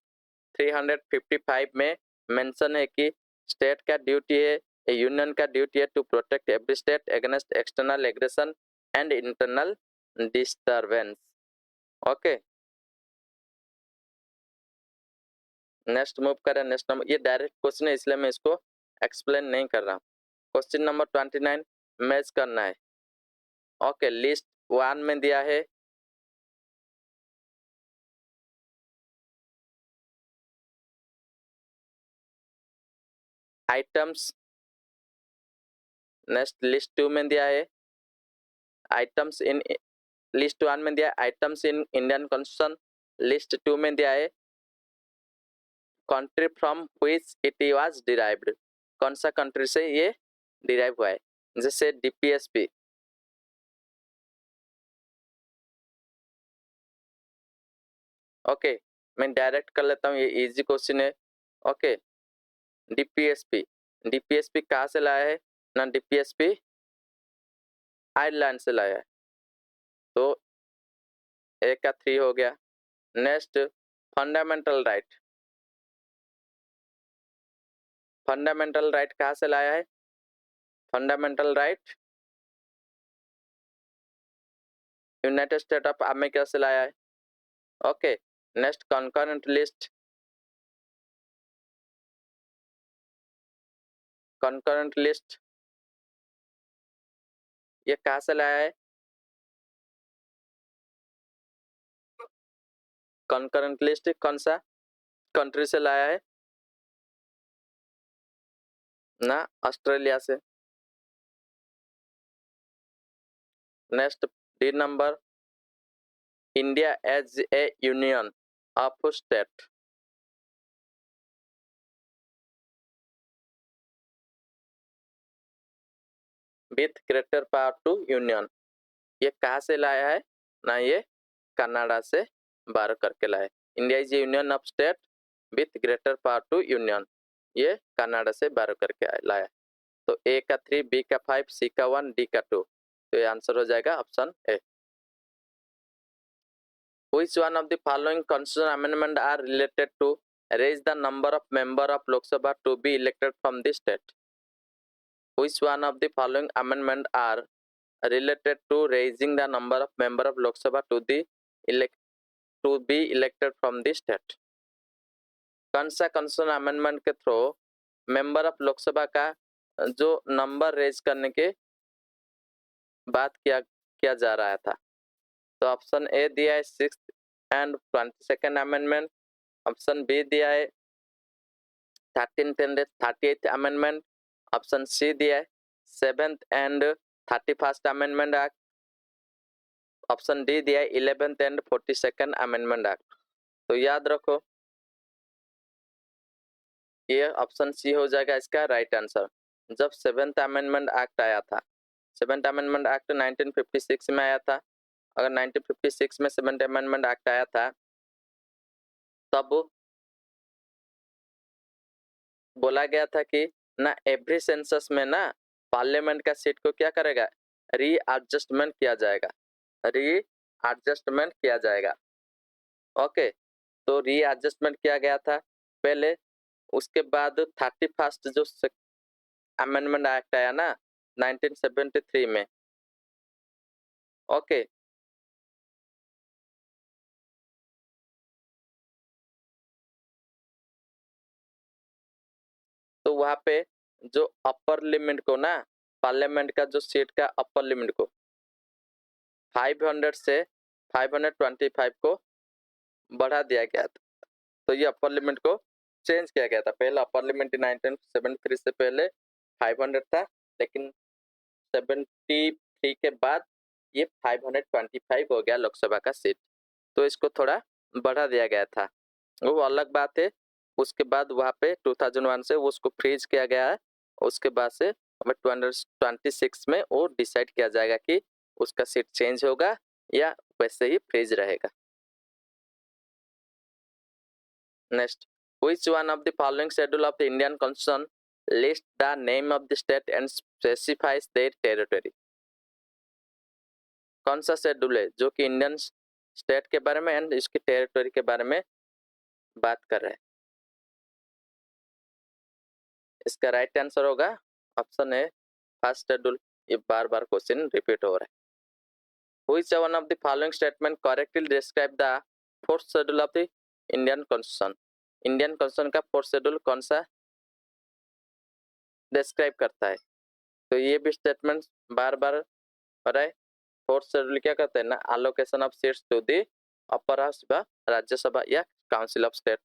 A: 355 में मेंशन है कि स्टेट का ड्यूटी है, यूनियन का ड्यूटी है to protect every state against external aggression and internal disturbance. Okay, next move करें। नेक्स्ट नंबर, ये डायरेक्ट क्वेश्चन है इसलिए मैं इसको एक्सप्लेन नहीं कर रहा हूँ। क्वेश्चन नंबर 29 मैच करना है। ओके, लिस्ट 1 में दिया है आइटम्स, नेक्स्ट लिस्ट 2 में दिया है आइटम्स इन, लिस्ट 1 में दिया है items in Indian constitution, list 2 में दिया है country from which it was derived, कौन सा कंट्री से ये डिराइव हुआ है, जैसे डीपीएसपी। ओके, मैं डायरेक्ट कर लेता हूँ, ये इजी क्वेश्चन है। ओके, डीपीएसपी, डीपीएसपी कहाँ से लाया है ना? डीपीएसपी आयरलैंड से लाया है, तो ए का 3 हो गया। Next fundamental right, fundamental right कहाँ से लाया है? Fundamental right United state of America से लाया है। Okay, next concurrent list, concurrent list ये कहाँ से लाया है? कॉन्करेंट लिस्ट कौन सा कंट्री से लाया है ना? ऑस्ट्रेलिया से। Next D number, India as a union of state, with greater power to union, ये कहाँ से लाया है ना? ये कनाडा से बाहर करके लाया है। India is union of state with greater power to union, ये कनाडा से बाहर करके लाया है। तो ए का 3, बी का 5, सी का 1, डी का 2, तो ये आंसर हो जाएगा option A. Which one of the following constitutional amendment are related to raise the number of member of Lok Sabha to be elected from the state? Which one of the following amendment are related to raising the number of member of Lok Sabha to be elected from the state? कौन सा constitutional amendment के थ्रू मेंबर ऑफ लोकसभा का जो नंबर रेज करने के बात किया जा रहा था? तो ऑप्शन ए दिया है 6th and 22nd amendment, option B दिया है 13th and 38th amendment, option C दिया है 7th and 31st amendment act, option D दिया है 11th and 42nd amendment act. तो याद रखो ये ऑप्शन सी हो जाएगा इसका राइट आंसर। जब 7th अमेंडमेंट एक्ट आया था, 7th अमेंडमेंट एक्ट 1956 में आया था, अगर 1956 में 7th अमेंडमेंट एक्ट आया था तब बोला गया था कि ना एवरी सेंसस में ना पार्लियामेंट का सीट को क्या करेगा, रीएडजस्टमेंट किया जाएगा, रीएडजस्टमेंट किया जाएगा। ओके, तो रीएडजस्टमेंट किया गया था पहले, उसके बाद 31st जो अमेंडमेंट एक्ट आया ना 1973 में। ओके, तो वहां पे जो अपर लिमिट को ना पार्लियामेंट का जो सीट का अपर लिमिट को 500 से 525 को बढ़ा दिया गया था। तो ये अपर लिमिट को चेंज किया गया था। पहले अपर लिमिट 1973 से पहले 500 था, लेकिन 73 के बाद ये 525 हो गया लोकसभा का सीट। तो इसको थोड़ा बढ़ा दिया गया था, वो अलग बात है। उसके बाद वहाँ पे 2001 से वो उसको फ्रीज किया गया है। उसके बाद से 2026 में वो डिसाइड किया जाएगा कि उसका सीट चेंज होगा या वैसे ही फ्रीज रहेगा। Next, which one of the following schedule of the Indian Constitution lists the name of the state and specifies their territory? कौन सा शेड्यूल है जो कि इंडियन स्टेट के बारे में एंड इसकी टेरिटरी के बारे में बात कर रहा है? इसका राइट आंसर होगा ऑप्शन है फर्स्ट शेड्यूल। ये बार बार क्वेश्चन रिपीट हो रहा है। Which one of the following statement correctly describe the fourth schedule of the Indian Constitution? Indian constitution का फोर्थ शेड्यूल कौन सा डिस्क्राइब करता है? तो ये भी स्टेटमेंट बार बार हो रहा है। फोर्थ शेड्यूल क्या कहते हैं ना, allocation of seats to the upper house व राज्यसभा या council of state.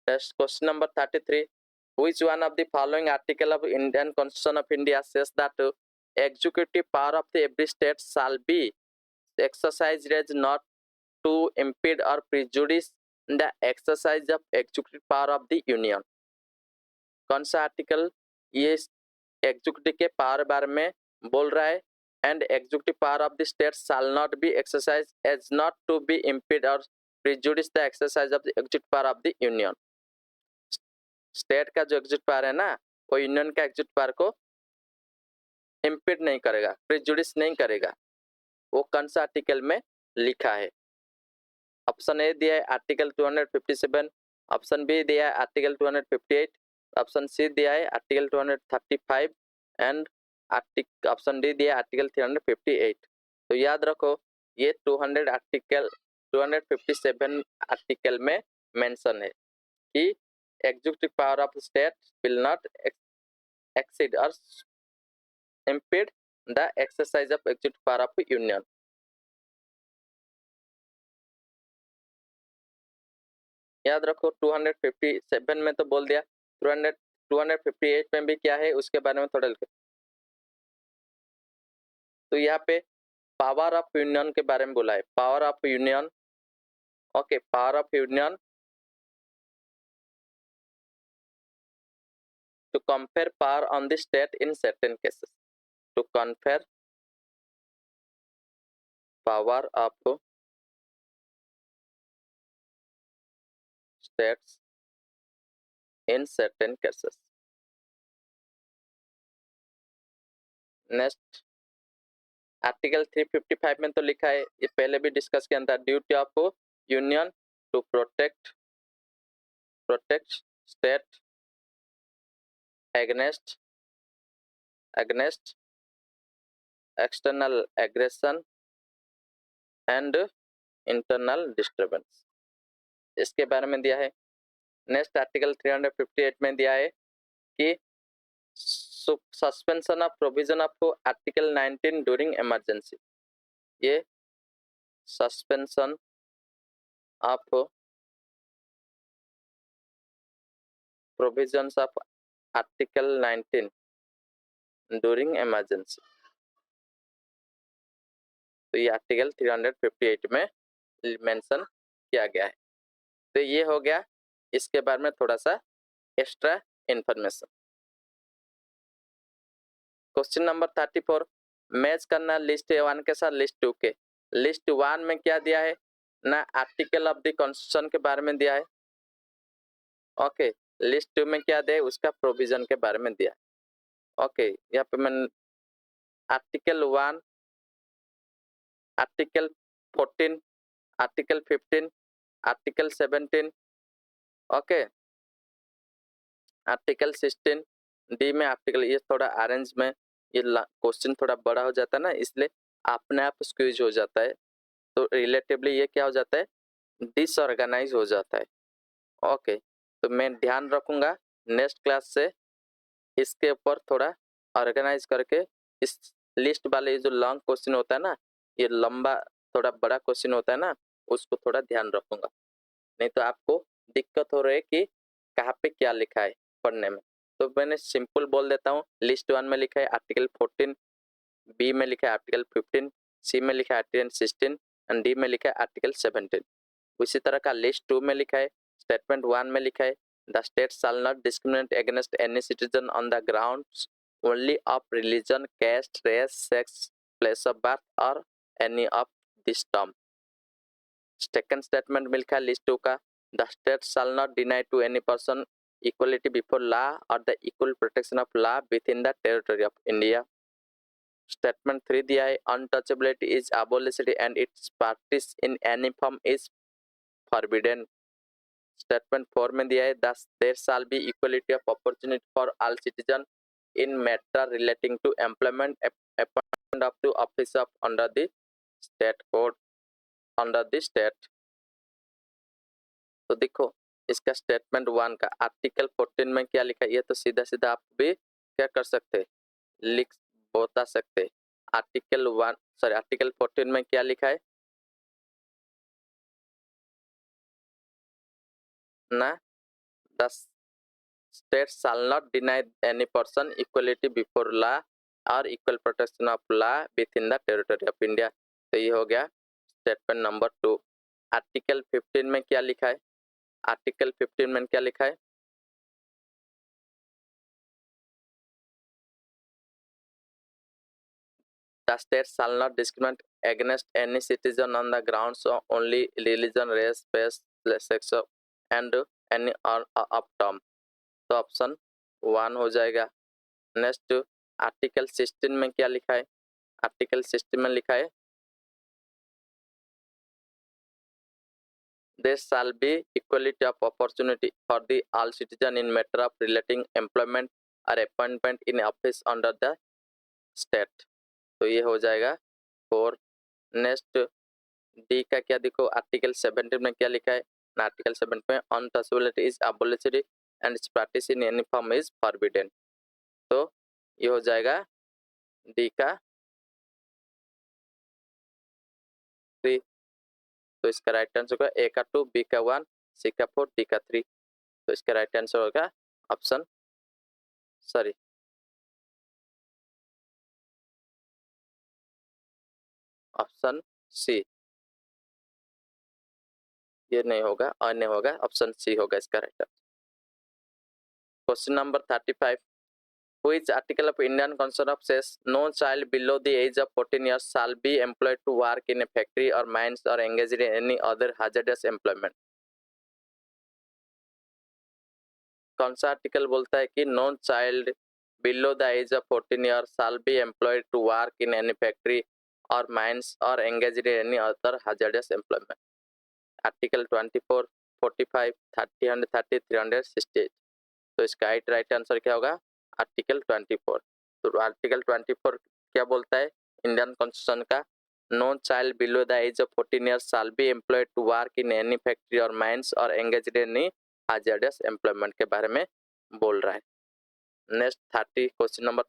A: Next question number 33, which one of the following article of Indian Constitution of India says that executive power of the every state shall be exercised as not to impede or prejudice the exercise of executive power of the union? कौन सा आर्टिकल ये एग्जीक्यूटिव के पावर बारे में बोल रहा है? And executive power of the state shall not be exercise as not to be impede or prejudice the exercise of the executive power of the union. State का जो एग्जीक्यूटिव पावर है ना, वो यूनियन का एग्जीक्यूटिव पावर को इम्पीड नहीं करेगा, प्रिजुडिस नहीं करेगा। वो कौन सा आर्टिकल में लिखा है? ऑप्शन ए दिया है आर्टिकल 257, ऑप्शन बी दिया है आर्टिकल 258, ऑप्शन सी दिया है आर्टिकल 235 एंड ऑप्शन डी दिया है आर्टिकल 358। तो याद रखो ये 257 आर्टिकल में मेंशन है कि executive power of state will not exceed और impede the exercise of executive power of union। याद रखो 257 में तो बोल दिया, 258 में भी क्या है उसके बारे में थोड़ा लिखो। तो यहाँ पे पावर ऑफ यूनियन के बारे में बोला है, power of union. Okay, power of union to confer power on the state in certain cases, to confer power of states in certain cases। Next article 355 में तो लिखा है, ये पहले भी डिस्कस किया था, duty of union to protect state against external aggression and internal disturbance, इसके बारे में दिया है। नेक्स्ट आर्टिकल 358 में दिया है कि suspension of provision of article 19 during emergency, ये suspension of provisions of article 19 during emergency, तो ये आर्टिकल 358 में मेंशन किया गया है। तो ये हो गया इसके बारे में थोड़ा सा extra information. Question number 34, match करना लिस्ट 1 के साथ लिस्ट 2 के। लिस्ट 1 में क्या दिया है ना, आर्टिकल ऑफ द कॉन्स्टिट्यूशन के बारे में दिया है। ओके, लिस्ट 2 में क्या दिया है, उसका प्रोविजन के बारे में दिया है। ओके, यहाँ पे मैं article 1, article 14, article 15, article 17, okay, article 16 D में आर्टिकल, ये थोड़ा अरेंज में ये क्वेश्चन थोड़ा बड़ा हो जाता है ना, इसलिए अपने आप स्क्वीज हो जाता है, तो रिलेटिवली ये क्या हो जाता है, डिसऑर्गेनाइज हो जाता है। ओके, तो मैं ध्यान रखूंगा नेक्स्ट क्लास से इसके ऊपर थोड़ा ऑर्गेनाइज करके, इस लिस्ट वाले ये जो लॉन्ग क्वेश्चन होता है ना, ये लंबा थोड़ा बड़ा क्वेश्चन होता है ना, उसको थोड़ा ध्यान रखूंगा, नहीं तो आपको दिक्कत हो रही है कि कहाँ पे क्या लिखा है पढ़ने में। तो मैंने सिंपल बोल देता हूँ, लिस्ट 1 में लिखा है आर्टिकल 14, बी में लिखा है आर्टिकल 15, सी में लिखा है आर्टिकल 16 एंड डी में लिखा है आर्टिकल 17। उसी तरह का लिस्ट 2 में लिखा है, स्टेटमेंट 1 में लिखा है, the state shall not discriminate against any citizen on the grounds only of religion, caste, race, sex, place of birth or any of this term. Second statement में लिखा है लिस्ट 2 का, the state shall not deny to any person equality before law or the equal protection of law within the territory of India. Statement 3 दिया है, untouchability is abolished and its practice in any form is forbidden. Statement 4 में दिया है, thus there shall be equality of opportunity for all citizens in matter relating to employment, appointment of the office of under the state code, under the state. तो देखो इसका स्टेटमेंट 1 का आर्टिकल 14 में क्या लिखा है, ये तो सीधा सीधा आप भी क्या कर सकते हैं, लिख बता सकते हैं। आर्टिकल 14 में क्या लिखा है ना, the state shall not deny any person equality before law or equal protection of law within the territory of India. तो ये हो गया स्टेटमेंट नंबर 2। आर्टिकल 15 में क्या लिखा है, आर्टिकल 15 में क्या लिखा है, the state shall not discriminate against any citizen on the grounds of only religion, race, space, sex and any of term। तो ऑप्शन 1 हो जाएगा। नेक्स्ट आर्टिकल 16 में क्या लिखा है, आर्टिकल 16 में लिखा है, there shall be equality of opportunity for the all citizen in matter of relating employment or appointment in office under the state। तो ये हो जाएगा 4। नेक्स्ट डी का क्या देखो, आर्टिकल 17 में क्या लिखा है ना, आर्टिकल 17 में untouchability is abolished and it's practice in any form is forbidden. तो ये हो जाएगा डी का 3। तो इसका राइट आंसर होगा ए का 2, बी का 1, सी का 4, डी का 3। तो इसका राइट आंसर होगा ऑप्शन ऑप्शन सी। ये नहीं होगा और नहीं होगा, ऑप्शन सी होगा इसका right answer. Question number 35, which article of Indian Constitution says no child below the age of 14 years shall be employed to work in a factory or mines or engaged in any other hazardous employment? कौन सा आर्टिकल बोलता है कि no child below the age of 14 years shall be employed to work in any factory or mines or engaged in any other hazardous employment. Article 24, 45, 30, 130, 368. तो इसका राइट आंसर क्या होगा? आर्टिकल 24। तो आर्टिकल 24 क्या बोलता है इंडियन कॉन्स्टिट्यूशन का? No child below the age of 14 years shall be employed to work in any factory or mines or engaged in any hazardous employment के बारे में बोल रहा है। नेक्स्ट 30 क्वेश्चन नंबर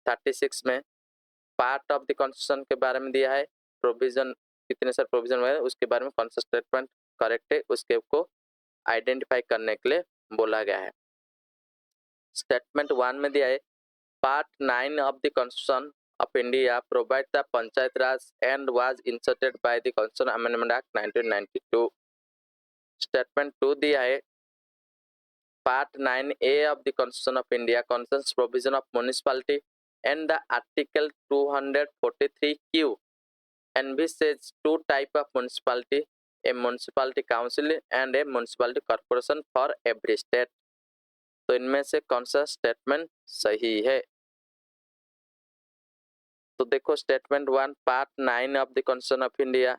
A: 36 में पार्ट ऑफ द कॉन्स्टिट्यूशन के बारे में दिया है, प्रोविजन कितने सारे प्रोविजन है उसके बारे में कौन सा स्टेटमेंट करेक्ट है उसके को आइडेंटिफाई करने के लिए बोला गया है। स्टेटमेंट 1 में दिया है part 9 of the constitution of India provide the panchayat Raj and was inserted by the constitution amendment act 1992। Statement 2 दिया है Part 9A of the Constitution of India concerns provision of municipality and the Article 243Q envisages two type of municipality, a municipality council and a municipality corporation for every state। तो इनमें से कौन सा स्टेटमेंट सही है? तो देखो statement 1 part 9 of the constitution of India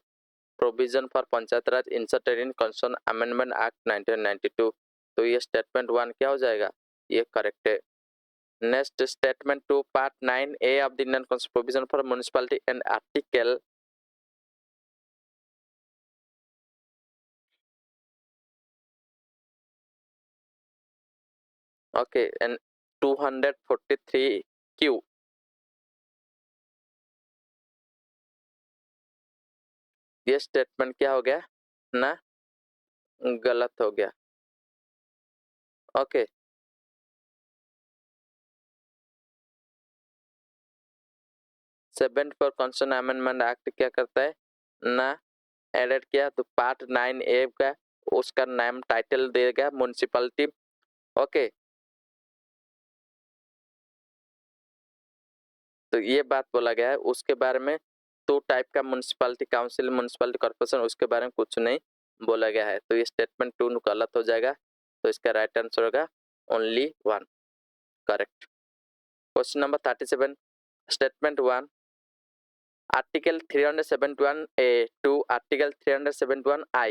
A: provision for panchayat Raj inserted in constitution amendment act 1992। तो ये स्टेटमेंट 1 क्या हो जाएगा? ये करेक्ट है। Next statement 2 part 9A of the Indian constitution provision for municipality and article okay and 243Q ये स्टेटमेंट क्या हो गया ना? गलत हो गया। Okay seventh for constitution amendment act क्या करता है ना? एडेड किया तो पार्ट 9A का उसका नाम टाइटल देगा म्युनिसिपैलिटी। ओके तो ये बात बोला गया है उसके बारे में टू टाइप का म्युनिसिपैलिटी काउंसिल म्युनिसिपैलिटी कॉर्पोरेशन उसके बारे में कुछ नहीं बोला गया है। तो ये स्टेटमेंट 2 गलत हो जाएगा। तो इसका राइट आंसर होगा only 1 correct. Question number 37 statement 1 article 371A to article 371I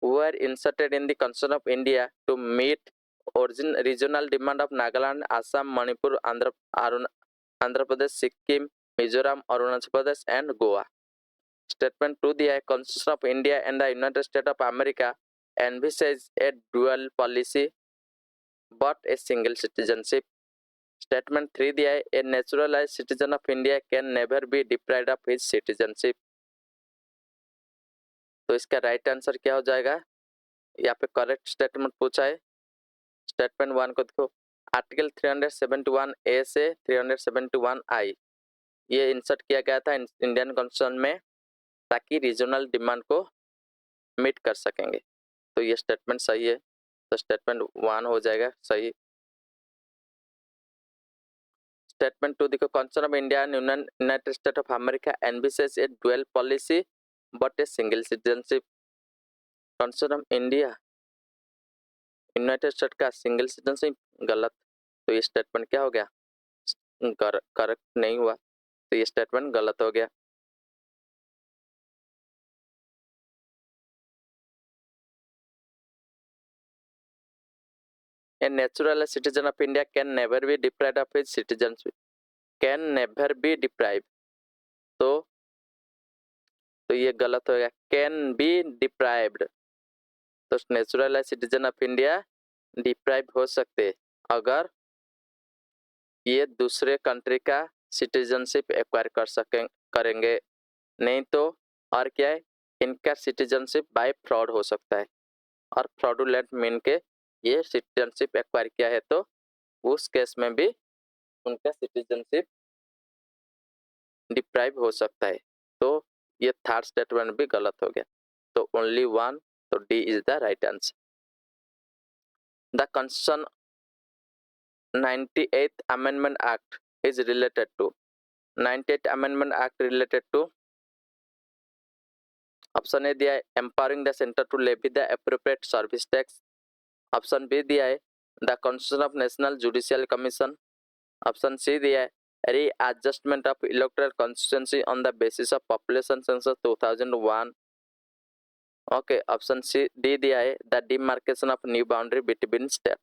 A: were inserted in the Constitution of India to meet regional demand of Nagaland, Assam, Manipur, Andhra Pradesh, Sikkim, Mizoram, Arunachal Pradesh and Goa। Statement 2 दिया है Constitution of India and the United States of America envisages a dual policy but a single citizenship। Statement 3 दिया है a naturalized citizen of India can never be deprived of his citizenship। तो इसका राइट आंसर क्या हो जाएगा? यहाँ पे करेक्ट स्टेटमेंट पूछा है। स्टेटमेंट 1 को देखो आर्टिकल 371A से 371I ये इंसर्ट किया गया था इंडियन कॉन्स्टिट्यूशन में ताकि रीजनल डिमांड को मीट कर सकेंगे। तो ये स्टेटमेंट सही है। तो स्टेटमेंट 1 हो जाएगा सही। स्टेटमेंट 2 देखो constitution of India and United state of America envisages A dual policy but a single citizenship. Constitution of India United state का सिंगल सिटीजनशिप गलत। तो ये स्टेटमेंट क्या हो गया? करेक्ट नहीं हुआ। तो ये स्टेटमेंट गलत हो गया। A natural citizen of India can never be deprived of his citizenship। Can never be deprived तो ये गलत हो गया। Can be deprived तो natural citizen of India deprive हो सकते अगर ये दूसरे कंट्री का सिटीजनशिप एक्वायर करेंगे। नहीं तो और क्या है इनका सिटीजनशिप बाय फ्रॉड हो सकता है और फ्रॉडुलेंट मीन के ये सिटीजनशिप एक्वायर किया है तो उस केस में भी उनका सिटीजनशिप डिप्राइव हो सकता है। तो ये थर्ड स्टेटमेंट भी गलत हो गया। तो ओनली 1 तो D is the right answer. The constitution 98th Amendment Act is related to 98th Amendment Act related to option A दिया है empowering the centre to levy the appropriate service tax. Option B दिया है the constitution of national judicial commission. Option C दिया है readjustment of electoral constituency on the basis of population census 2001। Okay, option C D दिया है the demarcation of new boundary between state.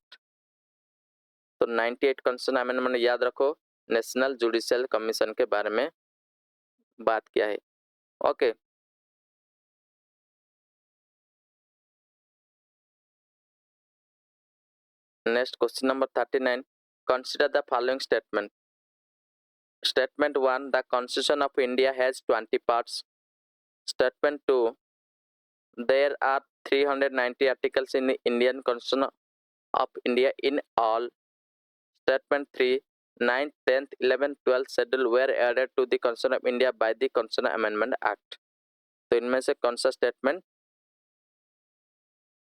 A: तो 98 कॉन्स्टिट्यूशन अमेंडमेंट याद रखो, नेशनल जुडिशियल कमीशन के बारे में बात किया है। Okay, next question number 39, consider the following statement. Statement 1, the constitution of India has 20 parts. Statement 2, there are 390 articles in the Indian Constitution of India in all. Statement 3, 9th, 10th, 11th, 12th schedule were added to the Constitution of India by the Constitution Amendment Act। तो इनमें से कौन सा स्टेटमेंट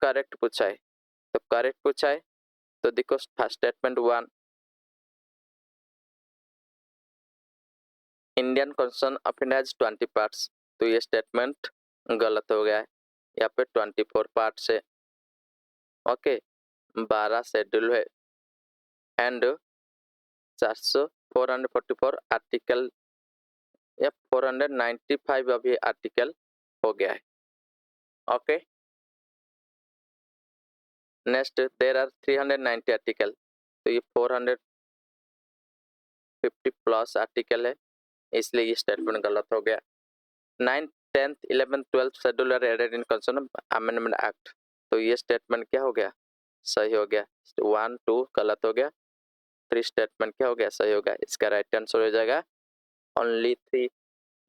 A: करेक्ट पूछा है? तो करेक्ट पूछा है तो देखो statement 1, Indian constitution of India has 20 parts. तो ये स्टेटमेंट गलत हो गया है, यहाँ पे 24 पार्ट्स है। ओके, 12 शेड्यूल है एंड 444 आर्टिकल या 495 अभी आर्टिकल हो गया है। Okay, next there are 390 article, तो ये 450 प्लस आर्टिकल है, इसलिए ये स्टेटमेंट गलत हो गया। 9th, 10th, 11th, 12th schedule are added in constitution amendment act. तो ये स्टेटमेंट क्या हो गया? सही हो गया। 1, 2 गलत हो गया, 3 स्टेटमेंट क्या हो गया? सही हो गया। इसका राइट आंसर हो जाएगा ओनली 3,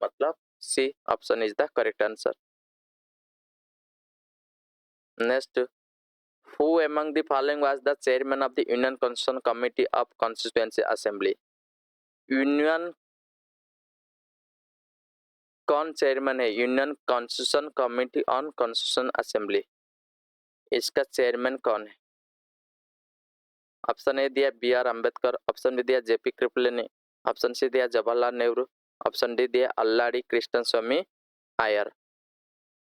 A: मतलब C option is the correct answer. Next, who among the following was the chairman of the Union Constitution Committee of Constituency Assembly? Union कौन चेयरमैन है union constitution committee on constitution assembly? इसका चेयरमैन कौन है? ऑप्शन ए दिया B R Ambedkar, option B दिया जेपी कृपलानी, ऑप्शन सी दिया जवाहरलाल नेहरू, ऑप्शन डी दिया अल्लाडी कृष्ण स्वामी आयर।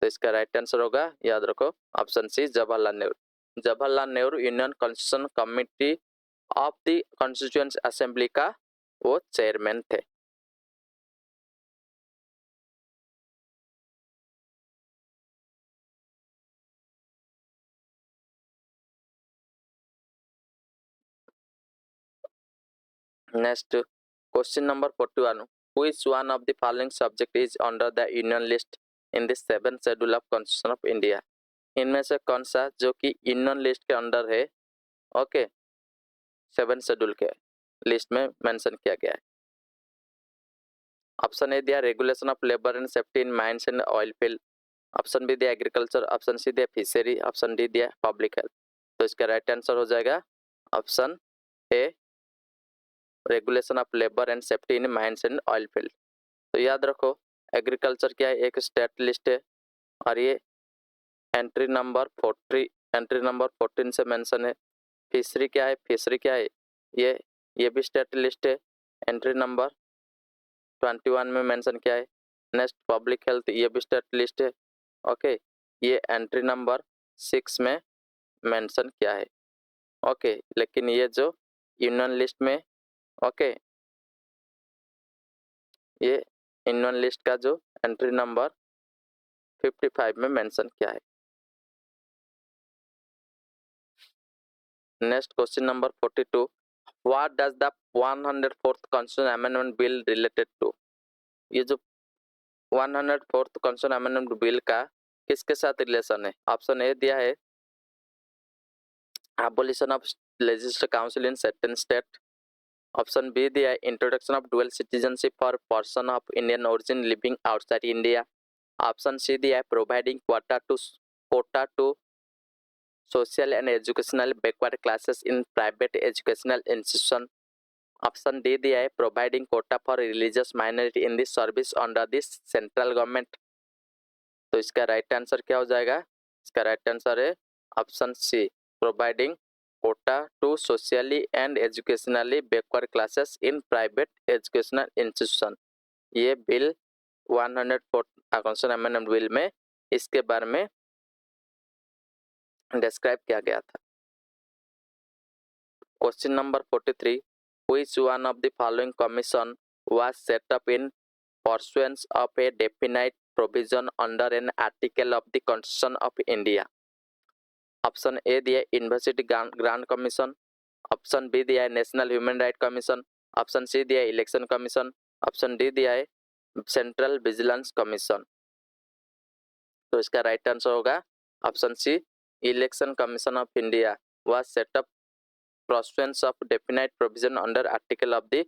A: तो इसका राइट आंसर होगा, याद रखो, option C Jawaharlal Nehru. Jawaharlal Nehru union constitution committee of the constituency assembly का वो चेयरमैन थे। Next question number 41, which one of the following subject is under the union list in the 7th schedule of constitution of India? इनमें से कौन सा जो कि यूनियन लिस्ट के अंडर है? ओके, 7th शेड्यूल के लिस्ट में मेंशन किया गया है। ऑप्शन ए दिया regulation of labour and safety in mines and oil field, option B दिया एग्रीकल्चर, ऑप्शन सी दिया फिशरी, ऑप्शन डी दिया पब्लिक हेल्थ। तो इसका राइट आंसर हो जाएगा option A regulation of labour and safety in mines and oil field. तो याद रखो, एग्रीकल्चर क्या है? एक स्टेट लिस्ट है और ये एंट्री नंबर 14 से मेंशन है। फिशरी क्या है? फिशरी क्या है? ये भी स्टेट लिस्ट है, एंट्री नंबर 21 में मेंशन किया है। नेक्स्ट पब्लिक हेल्थ, ये भी स्टेट लिस्ट है। ओके, ये एंट्री नंबर 6 में मेंशन किया है। ओके, लेकिन ये जो यूनियन लिस्ट में ये यूनियन लिस्ट का जो एंट्री नंबर 55 में मेंशन किया है। Next question number 42, what does the 104th constitution amendment bill related to? ये जो 104th कॉन्स्टिट्यूशन अमेंडमेंट बिल का किसके साथ रिलेशन है? ऑप्शन ए दिया है abolition of legislative council in certain state, option B दिया है introduction of dual citizenship for person of Indian origin living outside India, option C दिया है providing quota to social and educational backward classes in private educational institution, option D दिया है providing quota for religious minority in this service under this central government. तो इसका राइट आंसर क्या हो जाएगा? इसका राइट आंसर है option C providing quota to socially and educationally backward classes in private educational institution. ये बिल 104 कॉन्स्टिट्यूशन अमेंडमेंट बिल में इसके बारे में डिस्क्राइब किया गया था। Question number 43, which one of the following commission was set up in pursuance of a definite provision under an article of the Constitution of India? Option A दिया university grant commission, option B दिया है national human right commission, option C दिया है इलेक्शन कमीशन, ऑप्शन डी दिया है सेंट्रल विजिलेंस कमीशन। तो इसका राइट आंसर होगा option C, election commission of India was set up pursuant of definite provision under article of the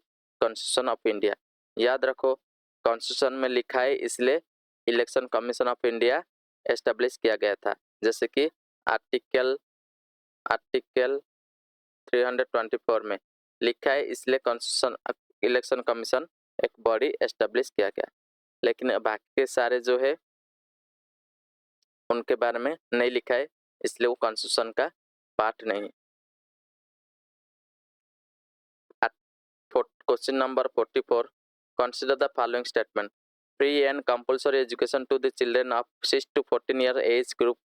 A: Constitution of India। याद रखो कॉन्स्टिट्यूशन में लिखा है इसलिए election commission of India establish किया गया था। जैसे कि आर्टिकल 324 में लिखा है इसलिए कॉन्स्टिट्यूशन इलेक्शन कमीशन एक बॉडी एस्टेब्लिश किया गया, लेकिन बाकी के सारे जो है उनके बारे में नहीं लिखा है इसलिए वो कॉन्स्टिट्यूशन का पार्ट नहीं है। Question number 44, consider the following statement: free and compulsory education to the children of 6 to 14 year age group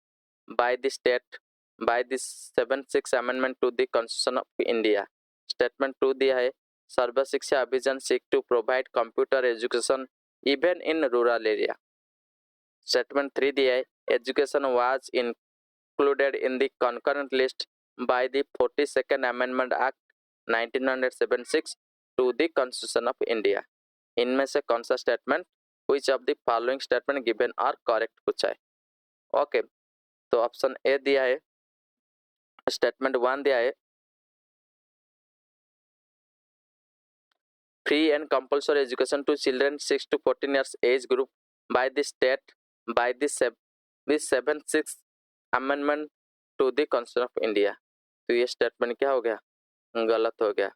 A: by the state by the 76 amendment to the Constitution of India। Statement 2 दिया है सर्व शिक्षा अभियान seek to provide computer education even in rural area। Statement 3 दिया है education was included in the concurrent list by the 42nd Amendment Act 1976 to the Constitution of India। इनमें से कौन सा statement which of the following statement given are correct पूछा है। ओके तो ऑप्शन ए दिया है, स्टेटमेंट 1 दिया है free and compulsory education to children 6 to 14 years age group by the state by the 76 amendment to the constitution of India. तो ये स्टेटमेंट क्या हो गया, गलत हो गया।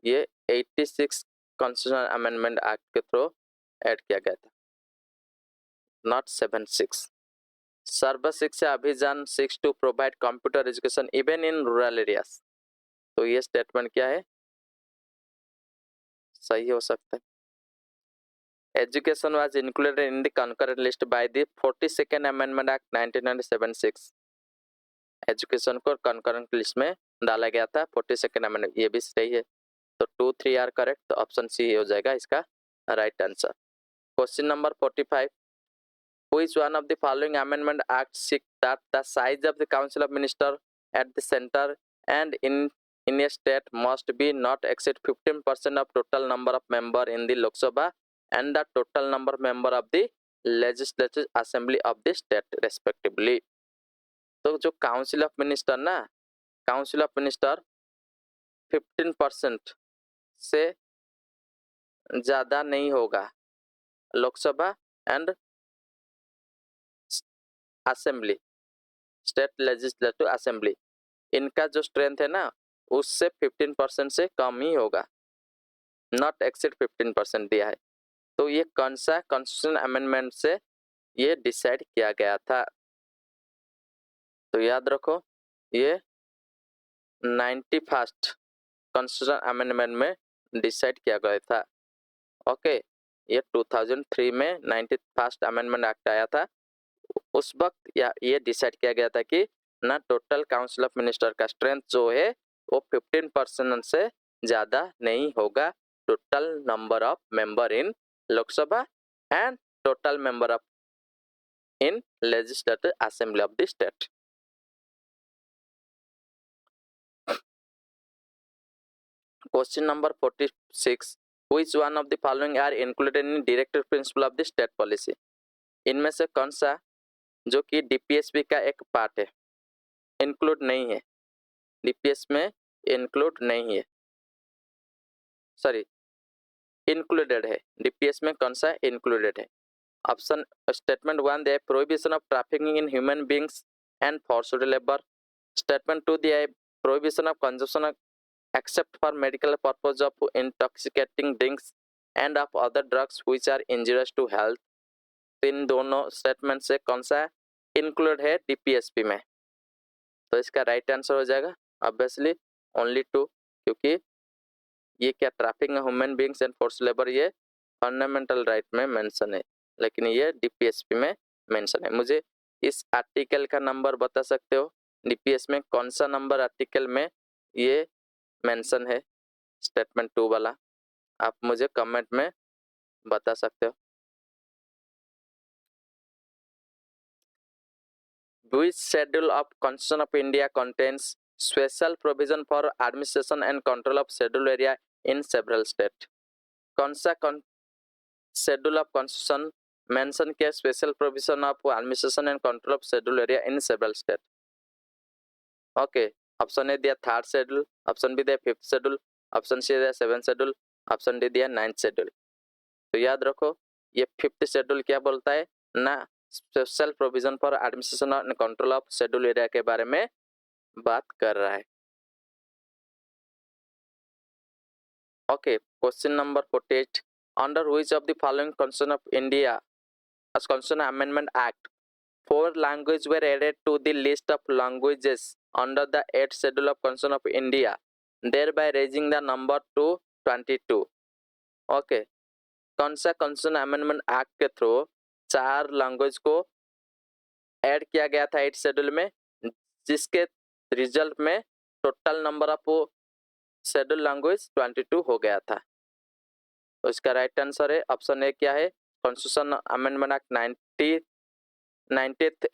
A: ये 86 कॉन्स्टिट्यूशनल अमेंडमेंट एक्ट के थ्रू ऐड किया गया था, not 76। Sarva Shiksha Abhiyan 6 to provide computer education even in rural areas. तो ये स्टेटमेंट क्या है, सही हो सकता है। Education was included in the concurrent list by the 42nd amendment act 1976। Education को कंकरेंट लिस्ट में डाला गया था 42nd अमेंडमेंट, ये भी सही है। तो 2, 3 आर करेक्ट, तो ऑप्शन सी हो जाएगा इसका right answer. Question number 45, which one of the following amendment act seek that the size of the council of minister at the centre and in A state must be not exceed 15% of total number of member in the Lok Sabha and the total number of member of the legislative assembly of the state respectively. तो जो काउंसिल ऑफ मिनिस्टर ना, काउंसिल ऑफ मिनिस्टर 15% से ज्यादा नहीं होगा, Lok Sabha and assembly state legislative assembly इनका जो स्ट्रेंथ है ना उससे 15% से कम ही होगा, नॉट एक्सीड 15% दिया है। तो ये कौन सा कॉन्स्टिट्यूशन अमेंडमेंट से ये डिसाइड किया गया था, तो याद रखो ये 91st कॉन्स्टिट्यूशन अमेंडमेंट में डिसाइड किया गया था। ओके ये 2003 में 91st अमेंडमेंट एक्ट आया था, उस वक्त ये डिसाइड किया गया था कि ना टोटल काउंसिल ऑफ मिनिस्टर का स्ट्रेंथ जो है वो 15% से ज्यादा नहीं होगा, total number of member in Lok Sabha and total member of in legislative assembly of the state. Question number 46, which one of the following are included in directive principle of the state policy। इनमें से कौन सा जो कि डीपीएसपी का एक पार्ट है, इंक्लूड नहीं है, डीपीएस में इंक्लूड नहीं है, सॉरी इंक्लूडेड है, डीपीएस में कौन सा इंक्लूडेड है। ऑप्शन स्टेटमेंट 1 दिया है prohibition of trafficking in human beings and forced labour. Statement 2 दिया है prohibition of consumption except for medical purpose of intoxicating drinks and of other drugs which are injurious to health। इन दोनों स्टेटमेंट से कौन सा इंक्लूड है डीपीएसपी में, तो इसका राइट आंसर हो जाएगा ऑब्वियसली ओनली 2, क्योंकि ये क्या trafficking human beings and forced labour ये फंडामेंटल राइट में मेंशन है, लेकिन ये डीपीएसपी में मेंशन है। मुझे इस आर्टिकल का नंबर बता सकते हो, डीपीएस में कौन सा नंबर आर्टिकल में ये मेंशन है स्टेटमेंट 2 वाला, आप मुझे कमेंट में बता सकते हो। Which schedule of Constitution of India contains special provision for administration and control of scheduled area in several states? कौन सा शेड्यूल ऑफ कॉन्स्टिट्यूशन मेंशन किया special provision of administration and control of schedule area in several state? Okay, option A दिया थर्ड शेड्यूल, ऑप्शन बी दिया फिफ्थ शेड्यूल, ऑप्शन सी दिया सेवन शेड्यूल, ऑप्शन डी दिया नाइन्थ शेड्यूल। तो याद रखो ये फिफ्थ शेड्यूल क्या बोलता है ना, special provision for administration and control of schedule area के बारे में बात कर रहा है। Okay, question number 48, under which of the following constitution of India as Constitution Amendment Act 4 languages were added to the list of languages under the 8th schedule of Constitution of India, thereby raising the number to 22? Okay, कौन सा कॉन्स्टिट्यूशन अमेंडमेंट एक्ट के थ्रू 4 लैंग्वेज को ऐड किया गया था 8th शेड्यूल में, जिसके रिजल्ट में total number of schedule language 22 हो गया था? तो इसका राइट आंसर है ऑप्शन ए क्या है, constitution amendment act 90th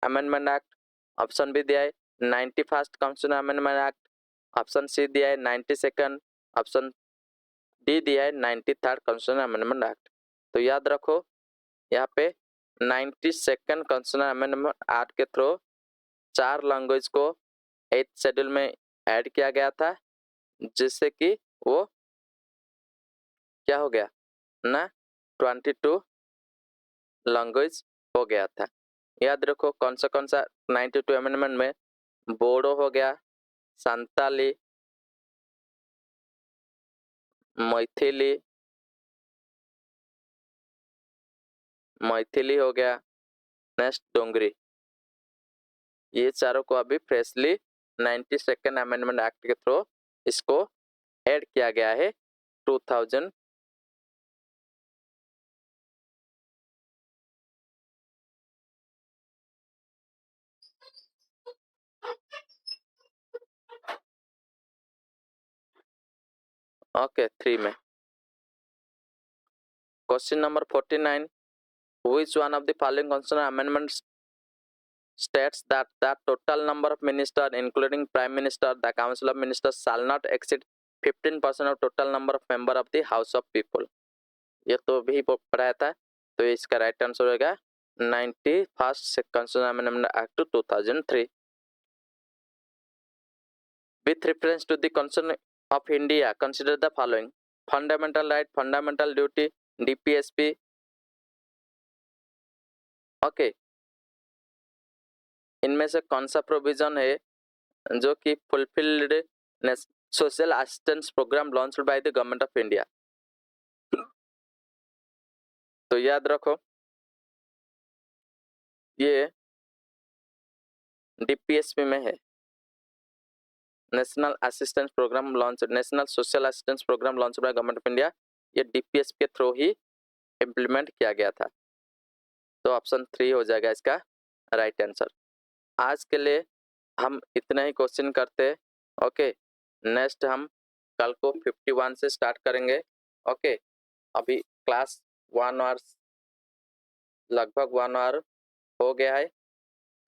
A: amendment act, option B दिया है 91st constitution amendment act, option C दिया है 92nd, ऑप्शन डी दिया है 93rd कॉन्स्टिट्यूशन अमेंडमेंट एक्ट। तो याद रखो यहाँ पे 92nd कॉन्स्टिट्यूशन अमेंडमेंट एक्ट के थ्रू 4 लैंग्वेज को 8th शेड्यूल में ऐड किया गया था, जिससे कि वो क्या हो गया ना 22 लैंग्वेज हो गया था। याद रखो कौन सा 92 अमेंडमेंट में बोडो हो गया, संताली, मैथिली हो गया, नेक्स्ट डोंगरी, ये चारों को अभी फ्रेशली 92nd अमेंडमेंट एक्ट के थ्रू इसको ऐड किया गया है 2000। ओके 3 में। Question number 49, which one of the following constitutional amendments states that the total number of ministers including prime minister, the council of ministers shall not exceed 15% of total number of member of the house of people? ये तो भी पढ़ाया था, तो इसका राइट आंसर होगा 91st constitutional amendment act 2003। with reference to the Constitution of India, consider the following: fundamental right, fundamental duty, DPSP। Okay, इनमें से कौन सा प्रोविजन है जो कि fulfilled social assistance programme launched by the government of India? तो याद रखो ये DPSP में है, national assistance programme launch, national social assistance programme launch by government of India, ये DPSP के थ्रू ही इम्प्लीमेंट किया गया था। तो ऑप्शन 3 हो जाएगा इसका राइट आंसर। आज के लिए हम इतना ही क्वेश्चन करते हैं। ओके, नेक्स्ट हम कल को 51 से स्टार्ट करेंगे। ओके, अभी क्लास 1 आवर लगभग 1 आवर हो गया है,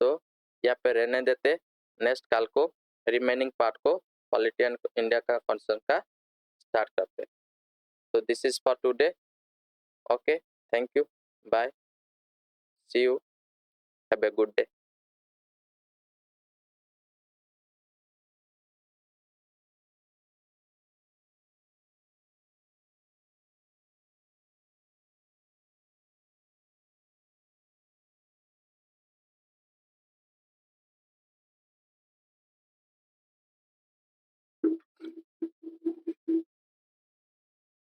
A: तो यहाँ पे रहने देते। नेक्स्ट कल को रिमेनिंग पार्ट को पॉलिटी एंड इंडिया का कॉन्सेप्ट का स्टार्ट करते। तो this is for today. Okay, thank you, bye, see you, have a good day.